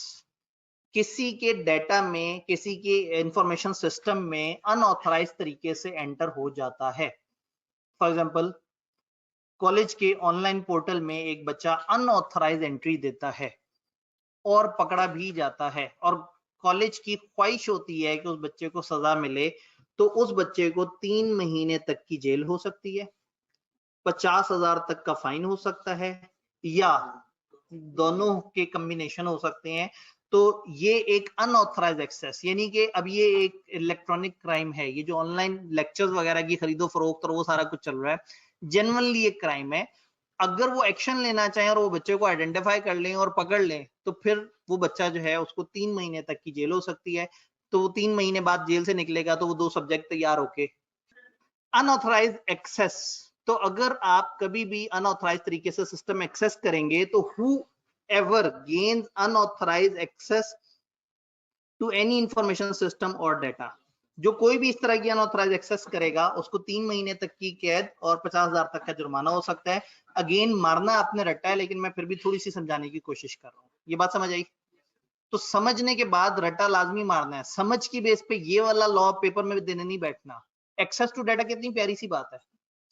किसी के डेटा में, किसी के इंफॉर्मेशन सिस्टम में अनऑथराइज तरीके से एंटर हो जाता है, फॉर एग्जांपल कॉलेज के ऑनलाइन पोर्टल में एक बच्चा अनऑथराइज एंट्री देता है और पकड़ा भी जाता है, और कॉलेज की ख्वाहिश होती है कि उस बच्चे को सजा मिले, तो उस बच्चे को 3 महीने तक की जेल हो सकती है, 50,000 तक का फाइन हो सकता है, या दोनों के कॉम्बिनेशन हो सकते हैं। तो ये एक अनऑथराइज एक्सेस, यानी कि अब ये एक इलेक्ट्रॉनिक क्राइम है। ये जो ऑनलाइन लेक्चर्स वगैरह की खरीदो फरोख्त और वो सारा कुछ चल रहा है, जेन्युइनली एक क्राइम है। अगर वो एक्शन लेना चाहें और वो बच्चे को आइडेंटिफाई कर लें और पकड़ लें, तो फिर वो बच्चा जो है उसको 3 महीने तक की जेल हो सकती है। तो वो 3 महीने बाद जेल से निकलेगा तो वो 2 सब्जेक्ट तैयार होके। अनऑथराइज एक्सेस, तो अगर आप कभी भी अनऑथराइज तरीके से सिस्टम एक्सेस करेंगे तो whoever gains unauthorised access to any information system और डेटा, जो कोई भी इस तरह की अनऑथराइज एक्सेस करेगा उसको 3 महीने तक की कैद और 50,000 तक का जुर्माना हो सकता है। अगेन मारना आपने रटा है, लेकिन मैं फिर भी थोड़ी सी समझाने की कोशिश कर रहा हूँ। ये बात समझ आई? तो समझने के बाद रटा लाजमी मारना है, समझ की बेस पे ये वाला लॉ पेपर में देने नहीं बैठना। एक्सेस टू डाटा कितनी प्यारी सी बात है,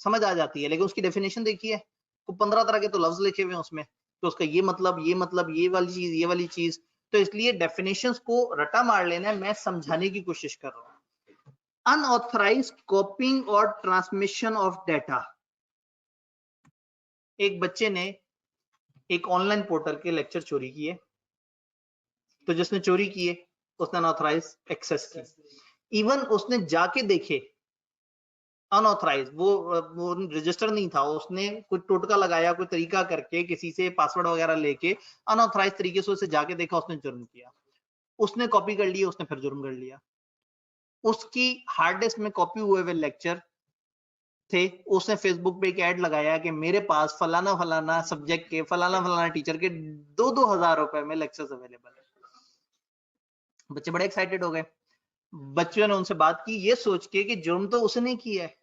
समझ आ जाती है, लेकिन उसकी डेफिनेशन देखिए, तो 15 तरह के तो लफ्ज लिखे हुए हैं उसमें, तो उसका ये मतलब, ये मतलब, ये वाली चीज, ये वाली चीज। तो इसलिए डेफिनेशंस को रटा मार लेना है, मैं समझाने की कोशिश कर रहा हूँ। अनऑथराइज्ड कॉपिंग और ट्रांसमिशन ऑफ डेटा। एक बच्चे ने एक ऑनलाइन पोर्टल के लेक्चर चोरी किए, तो जिसने चोरी किए उसने अनऑथराइज एक्सेस की। इवन उसने जाके देखे अनऑथराइज, वो रजिस्टर नहीं था, उसने कोई टोटका लगाया, कोई तरीका करके किसी से पासवर्ड वगैरह लेके अनऑथराइज तरीके से उसे जाके देखा, उसने जुर्म किया। उसने कॉपी कर लिया, उसने फिर जुर्म कर लिया। उसकी हार्ड डिस्क में कॉपी हुए हुए लेक्चर थे, उसने फेसबुक पे एक ऐड लगाया कि मेरे पास फलाना फलाना सब्जेक्ट के फलाना फलाना टीचर के 2-2 हजार रुपए में लेक्चर्स अवेलेबल है। बच्चे बड़े एक्साइटेड हो गए। बच्चों ने उनसे बात की ये सोच के कि जुर्म तो उसने किया है,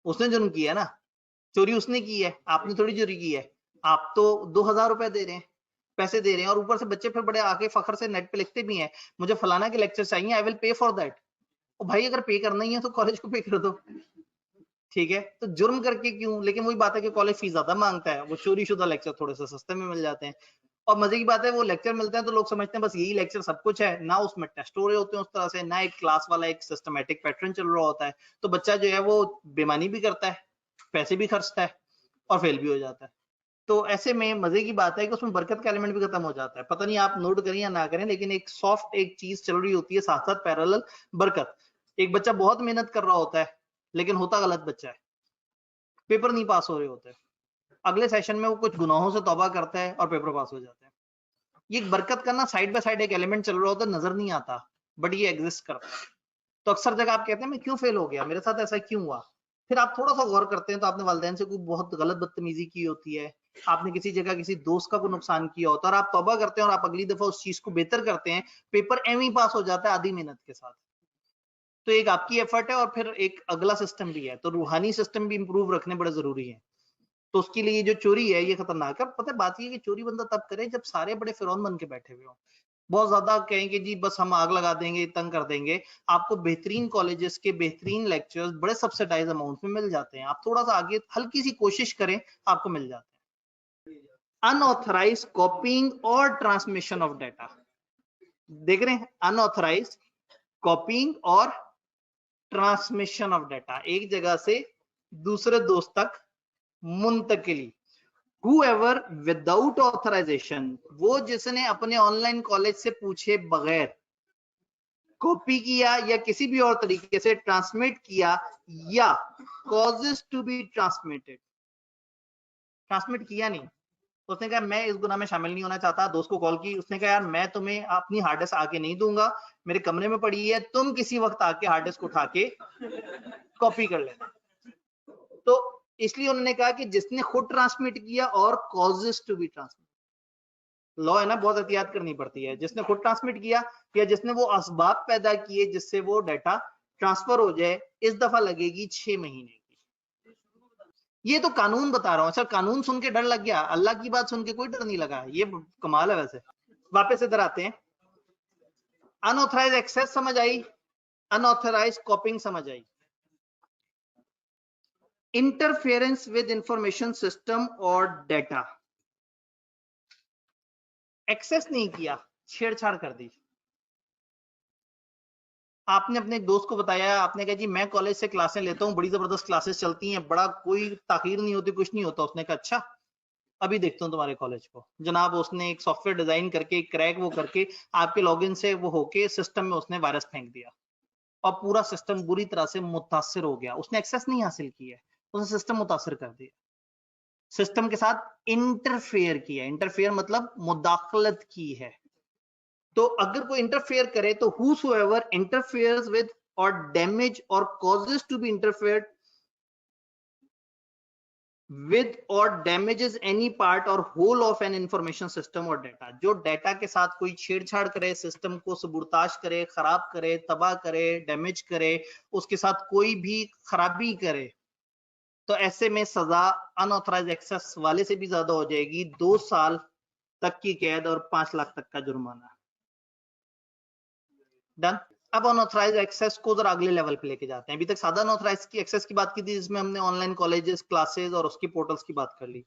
उसने जुर्म किया ना, चोरी उसने की है, आपने थोड़ी चोरी की है। आप तो 2,000 रुपए दे रहे हैं, पैसे दे रहे हैं, और ऊपर से बच्चे फिर बड़े आके फखर से नेट पे लिखते भी हैं, मुझे फलाना के लेक्चर चाहिए, I will pay for that. भाई अगर पे करना ही है तो कॉलेज को पे कर दो, ठीक है? तो जुर्म करके क्यों? लेकिन वही बात है कि कॉलेज फीस ज्यादा मांगता है, वो चोरी शुदा लेक्चर थोड़े से सस्ते में मिल जाते हैं। और मजे की बात है, वो लेक्चर मिलते हैं तो लोग समझते हैं बस यही लेक्चर सब कुछ है, ना उसमें टेस्ट हो रहे होते हैं उस तरह से, ना एक क्लास वाला एक सिस्टमेटिक पैटर्न चल रहा होता है। तो बच्चा जो है वो बेईमानी भी करता है, पैसे भी खर्चता है और फेल भी हो जाता है। तो ऐसे में मजे की बात है कि उसमें बरकत का एलिमेंट भी खत्म हो जाता है। पता नहीं आप नोट करें या ना करें, लेकिन एक सॉफ्ट एक चीज चल रही होती है साथ साथ पैरेलल, बरकत। एक बच्चा बहुत मेहनत कर रहा होता है लेकिन होता गलत बच्चा है, पेपर नहीं पास हो रहे होते। अगले सेशन में वो कुछ गुनाहों से तौबा करता है और पेपर पास हो जाता है। ये बरकत करना साइड बाय साइड एक एलिमेंट चल रहा होता है, नजर नहीं आता, बट ये एग्जिस्ट करता है। तो अक्सर जगह आप कहते हैं मैं क्यों फेल हो गया, मेरे साथ ऐसा क्यों हुआ, फिर आप थोड़ा सा गौर करते हैं तो आपने वालिदैन से कोई बहुत गलत बदतमीजी की होती है, आपने किसी जगह किसी दोस्त का कोई नुकसान किया होता है, और आप तौबा करते हैं और आप अगली दफा उस चीज को बेहतर करते हैं, पेपर एम ही पास हो जाता है आधी मेहनत के साथ। तो एक आपकी एफर्ट है और फिर एक अगला सिस्टम भी है, तो रूहानी सिस्टम भी इंप्रूव रखने बड़े जरूरी है। तो उसके लिए जो चोरी है ये खतरनाक है। पता है बात ये कि चोरी बंदा तब करे जब सारे बड़े फिरौन बन के बैठे हुए हो, बहुत ज्यादा कहें कि जी बस हम आग लगा देंगे, तंग कर देंगे। आपको बेहतरीन कॉलेजेस के बेहतरीन लेक्चर्स बड़े सब्सिडाइज अमाउंट में मिल जाते हैं, आप थोड़ा सा आगे हल्की सी कोशिश करें आपको मिल जाते हैं। अनऑथराइज कॉपीइंग और ट्रांसमिशन ऑफ डाटा, देख रहे हैं, अनऑथराइज कॉपीइंग और ट्रांसमिशन ऑफ डाटा, एक जगह से दूसरे दोस्त तक मुंतकिली। Whoever without authorization, वो जिसने अपने ऑनलाइन कॉलेज से पूछे बगैर कॉपी किया या किसी भी और तरीके से ट्रांसमिट किया या causes to be transmitted, transmit किया नहीं, उसने कहा मैं इस गुनाह में शामिल नहीं होना चाहता, दोस्त को कॉल की, उसने कहा यार मैं तुम्हें अपनी हार्ड डिस्क आके नहीं दूंगा, मेरे कमरे में पड़ी है, तुम किसी वक्त आके हार्ड डिस्क उठा के कॉपी कर लेना। तो इसलिए उन्होंने कहा कि जिसने खुद ट्रांसमिट किया और causes to be transmit, law है ना, बहुत एहतियात करनी पड़ती है। जिसने खुद ट्रांसमिट किया या जिसने वो असबाब पैदा किए जिससे वो डाटा ट्रांसफर हो जाए, इस दफा लगेगी 6 महीने की। ये तो कानून बता रहा हूं, अच्छा कानून सुन के डर लग गया, अल्लाह की बात सुन के कोई डर नहीं लगा, ये कमाल है। वैसे वापस इधर आते हैं, अनऑथराइज एक्सेस समझ आई, अनऑथराइज कॉपिंग समझ आई, इंटरफेरेंस विद इंफॉर्मेशन सिस्टम और डाटा, एक्सेस नहीं किया, छेड़छाड़ कर दी। आपने अपने दोस्त को बताया, आपने कहा जी मैं कॉलेज से क्लासें लेता हूँ, बड़ी जबरदस्त क्लासेस चलती हैं, बड़ा कोई ताखीर नहीं होती, कुछ नहीं होता। उसने कहा अच्छा अभी देखता हूँ तुम्हारे कॉलेज को। जनाब उसने एक सॉफ्टवेयर डिजाइन करके क्रैक वो करके आपके लॉगिन से वो होके सिस्टम में उसने वायरस फेंक दिया और पूरा सिस्टम बुरी तरह से मुतासिर हो गया। उसने एक्सेस नहीं हासिल की है, उसने सिस्टम मुतासिर कर दिया, सिस्टम के साथ इंटरफेयर किया। इंटरफेयर मतलब मुदाखलत की है। तो अगर कोई इंटरफेयर करे तो whosoever interferes with or damage or causes to be interfered with or damages any part or whole of an information system or data, जो डाटा के साथ कोई छेड़छाड़ करे, सिस्टम को सबूरताश करे, खराब करे, तबाह करे, डैमेज करे, उसके साथ कोई भी खराबी करे, तो ऐसे में सजा अनऑथराइज एक्सेस वाले से भी ज्यादा हो जाएगी, 2 साल तक की कैद और 5 लाख तक का जुर्माना। डन। अब अनऑथराइज एक्सेस को जरा अगले लेवल पे लेके जाते हैं। अभी तक सादा अनऑथराइज की एक्सेस की बात की थी, जिसमें हमने ऑनलाइन कॉलेजेस, क्लासेस और उसकी पोर्टल्स की बात कर ली।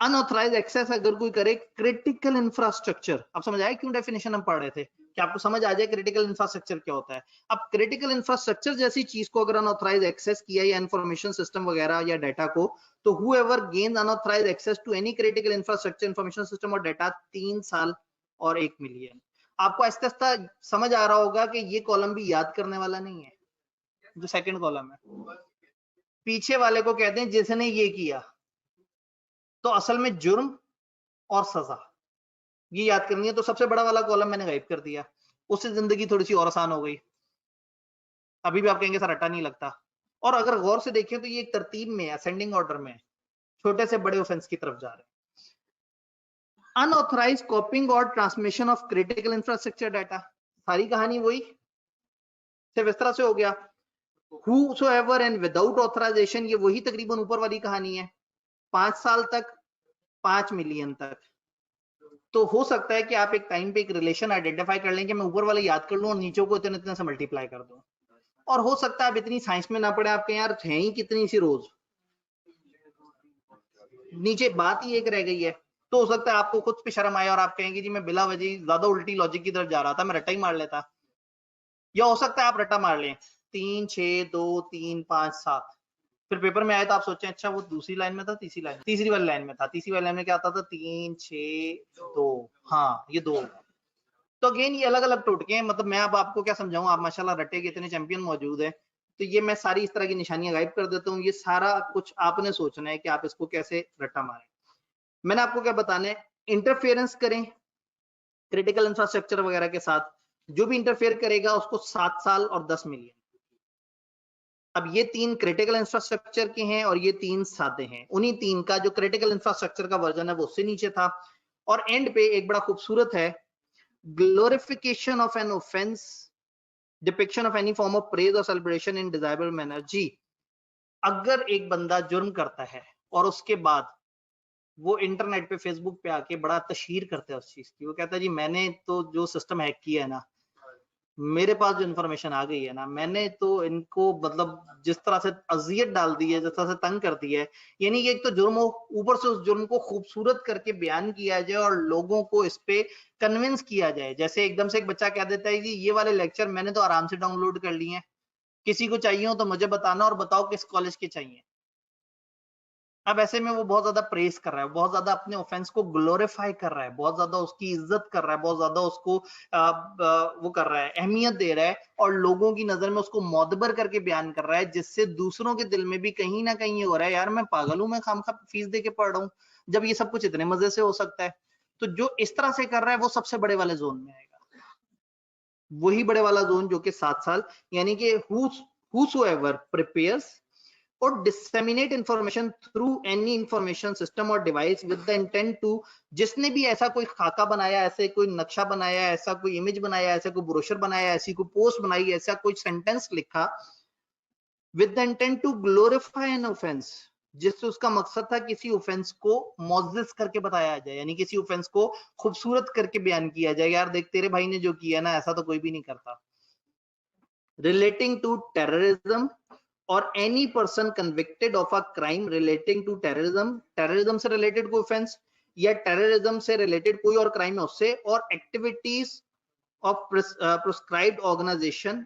अनऑथराइज एक्सेस अगर कोई करे क्रिटिकल इंफ्रास्ट्रक्चर, अब समझ आया क्यों डेफिनेशन हम पढ़ रहे थे, कि आपको समझ आ जाए क्रिटिकल इंफ्रास्ट्रक्चर क्या होता है। अब क्रिटिकल इंफ्रास्ट्रक्चर जैसी चीज को अगर अनऑथराइज एक्सेस किया या इंफॉर्मेशन सिस्टम वगैरह या डाटा को, तो whoever gains unauthorized access to any critical infrastructure, information system और डाटा 3 साल और 1 मिलियन। आपको आहिस्ता आहिस्ता समझ आ रहा होगा कि ये कॉलम भी याद करने वाला नहीं है, जो सेकंड कॉलम है। पीछे वाले को कहते हैं जिसने ये किया, तो असल में जुर्म और सजा ये याद करनी है। तो सबसे बड़ा वाला कॉलम मैंने गायब कर दिया, उससे जिंदगी थोड़ी सी और आसान हो गई। अभी भी आप कहेंगे सर रट्टा नहीं लगता, और अगर गौर से देखें तो ये एक तरतीब में असेंडिंग ऑर्डर में छोटे से बड़े ऑफेंस की तरफ जा रहे हैं। अनऑथराइज कॉपिंग और transmission of critical infrastructure data, सारी कहानी वही सिर्फ इस तरह से हो गया। Whosoever and without authorization, ये वही तकरीबन ऊपर वाली कहानी है, 5 साल तक 5 मिलियन तक। तो हो सकता है कि आप एक टाइम पे एक रिलेशन आइडेंटिफाई कर लें कि मैं ऊपर वाले याद कर लूं और नीचे को इतने इतने से मल्टीप्लाई कर दूं, और हो सकता है आप इतनी साइंस में ना पड़े, आप कहें यार है ही कितनी सी रोज, नीचे बात ही एक रह गई है। तो हो सकता है आपको खुद पे शर्म आए और आप कहेंगे जी मैं बिला वजह ज्यादा उल्टी लॉजिक की तरफ जा रहा था, मैं रट्टा ही मार लेता। या हो सकता है आप रट्टा मार लें 3 6 2 3 5 7, फिर पेपर में आए तो आप सोचें अच्छा वो दूसरी लाइन में था, तीसरी वाली लाइन में था, तीसरी वाली लाइन में क्या आता था 3 6 2, हाँ ये 2। तो अगेन ये अलग अलग टोटके हैं, मतलब मैं अब आपको क्या समझाऊं, आप माशाल्लाह रट्टे के इतने चैंपियन मौजूद है, तो ये मैं सारी इस तरह की निशानियां गायब कर देता हूँ। ये सारा कुछ आपने सोचना है कि आप इसको कैसे रट्टा मारें। मैंने आपको क्या बताना है, इंटरफेरेंस करें क्रिटिकल इंफ्रास्ट्रक्चर वगैरह के साथ, जो भी इंटरफेयर करेगा उसको 7 साल और 10 मिलियन। अब ये 3 क्रिटिकल इंफ्रास्ट्रक्चर के हैं और ये 3 सादे हैं। उन्हीं 3 का जो क्रिटिकल इंफ्रास्ट्रक्चर का वर्जन है वो उससे नीचे था। और एंड पे एक बड़ा खूबसूरत है, glorification of an offence, depiction of any form of praise और सेलिब्रेशन इन डिजायरेबल मैनर। जी, अगर एक बंदा जुर्म करता है और उसके बाद वो इंटरनेट पे फेसबुक पे आके बड़ा तशहीर करता है उस चीज की, वो कहता है जी मैंने तो जो सिस्टम हैक किया है ना, मेरे पास जो इन्फॉर्मेशन आ गई है ना, मैंने तो इनको मतलब जिस तरह से अजियत डाल दी है, जिस तरह से तंग कर दिया है, यानी कि एक तो जुर्म हो, ऊपर से उस जुर्म को खूबसूरत करके बयान किया जाए और लोगों को इस पे कन्विंस किया जाए। जैसे एकदम से एक बच्चा कह देता है कि ये वाले लेक्चर मैंने तो आराम से डाउनलोड कर लिए हैं, किसी को चाहिए हो तो मुझे बताना और बताओ किस कॉलेज के चाहिए। अब ऐसे में वो बहुत ज्यादा प्रेस कर रहा है, बहुत ज्यादा अपने ऑफेंस को ग्लोरीफाई कर रहा है, बहुत ज्यादा उसकी इज्जत कर रहा है, बहुत ज्यादा उसको वो कर रहा है, अहमियत दे रहा है और लोगों की नजर में उसको मौदबर करके बयान कर रहा है, जिससे दूसरों के दिल में भी कहीं ना कहीं ये हो रहा है यार मैं पागल हूं, मैं खामखा फीस दे के पढ़ रहा हूँ जब ये सब कुछ इतने मजे से हो सकता है। तो जो इस तरह से कर रहा है वो सबसे बड़े वाले जोन में आएगा, वही बड़े वाला जोन जो कि 7 साल, यानी कि whosoever prepares or disseminate information through any information system or device with the intent to, जिसने भी ऐसा कोई खाका बनाया, ऐसे कोई नक्शा बनाया, ऐसा कोई इमेज बनाया, ऐसा कोई ब्रोशर बनाया, ऐसी कोई पोस्ट बनाई, ऐसा कोई सेंटेंस लिखा with the intent to glorify an offense, जिससे उसका मकसद था किसी ऑफेंस को मोअज़्ज़ज़ करके बताया जाए, यानी किसी ऑफेंस को खूबसूरत करके बयान किया जाए, यार देख तेरे भाई ने जो किया ना ऐसा तो कोई भी नहीं करता। रिलेटिंग टू टेररिज्म और any person convicted of a crime relating to terrorism, terrorism से रिलेटेड कोई ऑफेंस या टेररिज्म से रिलेटेड कोई और क्राइम है उससे, और एक्टिविटीज ऑफ प्रिस्क्राइब्ड ऑर्गेनाइजेशन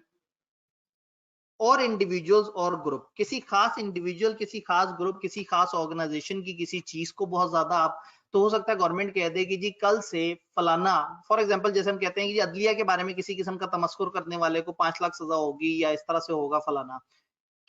और इंडिविजुअल्स और ग्रुप, किसी खास इंडिविजुअल, किसी खास ग्रुप, किसी खास ऑर्गेनाइजेशन की किसी चीज को बहुत ज्यादा आप, तो हो सकता है गवर्नमेंट कह दे कि जी कल से फलाना, फॉर एग्जांपल जैसे हम कहते हैं कि जी अदलिया के बारे में किसी किस्म का तमस्कुर करने वाले को 5 लाख सजा होगी या इस तरह से होगा फलाना,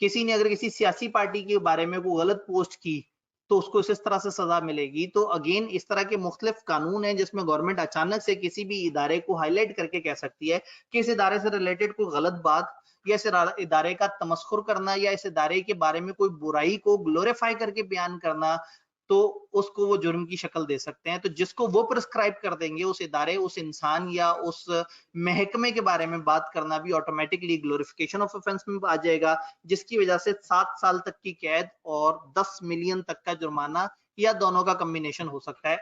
किसी ने अगर किसी सियासी पार्टी के बारे में कोई गलत पोस्ट की तो उसको इस तरह से सजा मिलेगी। तो अगेन इस तरह के मुख्तलिफ कानून हैं जिसमें गवर्नमेंट अचानक से किसी भी इदारे को हाईलाइट करके कह सकती है कि इस इदारे से रिलेटेड कोई गलत बात या इस इदारे का तमस्खुर करना या इस इदारे के बारे में कोई बुराई को ग्लोरीफाई करके बयान करना, तो उसको वो जुर्म की शक्ल दे सकते हैं। तो जिसको वो प्रिस्क्राइब कर देंगे उस इदारे, उस इंसान या उस महकमे के बारे में बात करना भी ऑटोमेटिकली ग्लोरिफिकेशन ऑफ ऑफेंस में आ जाएगा, जिसकी वजह से 7 साल तक की कैद और 10 मिलियन तक का जुर्माना या दोनों का कॉम्बिनेशन हो सकता है।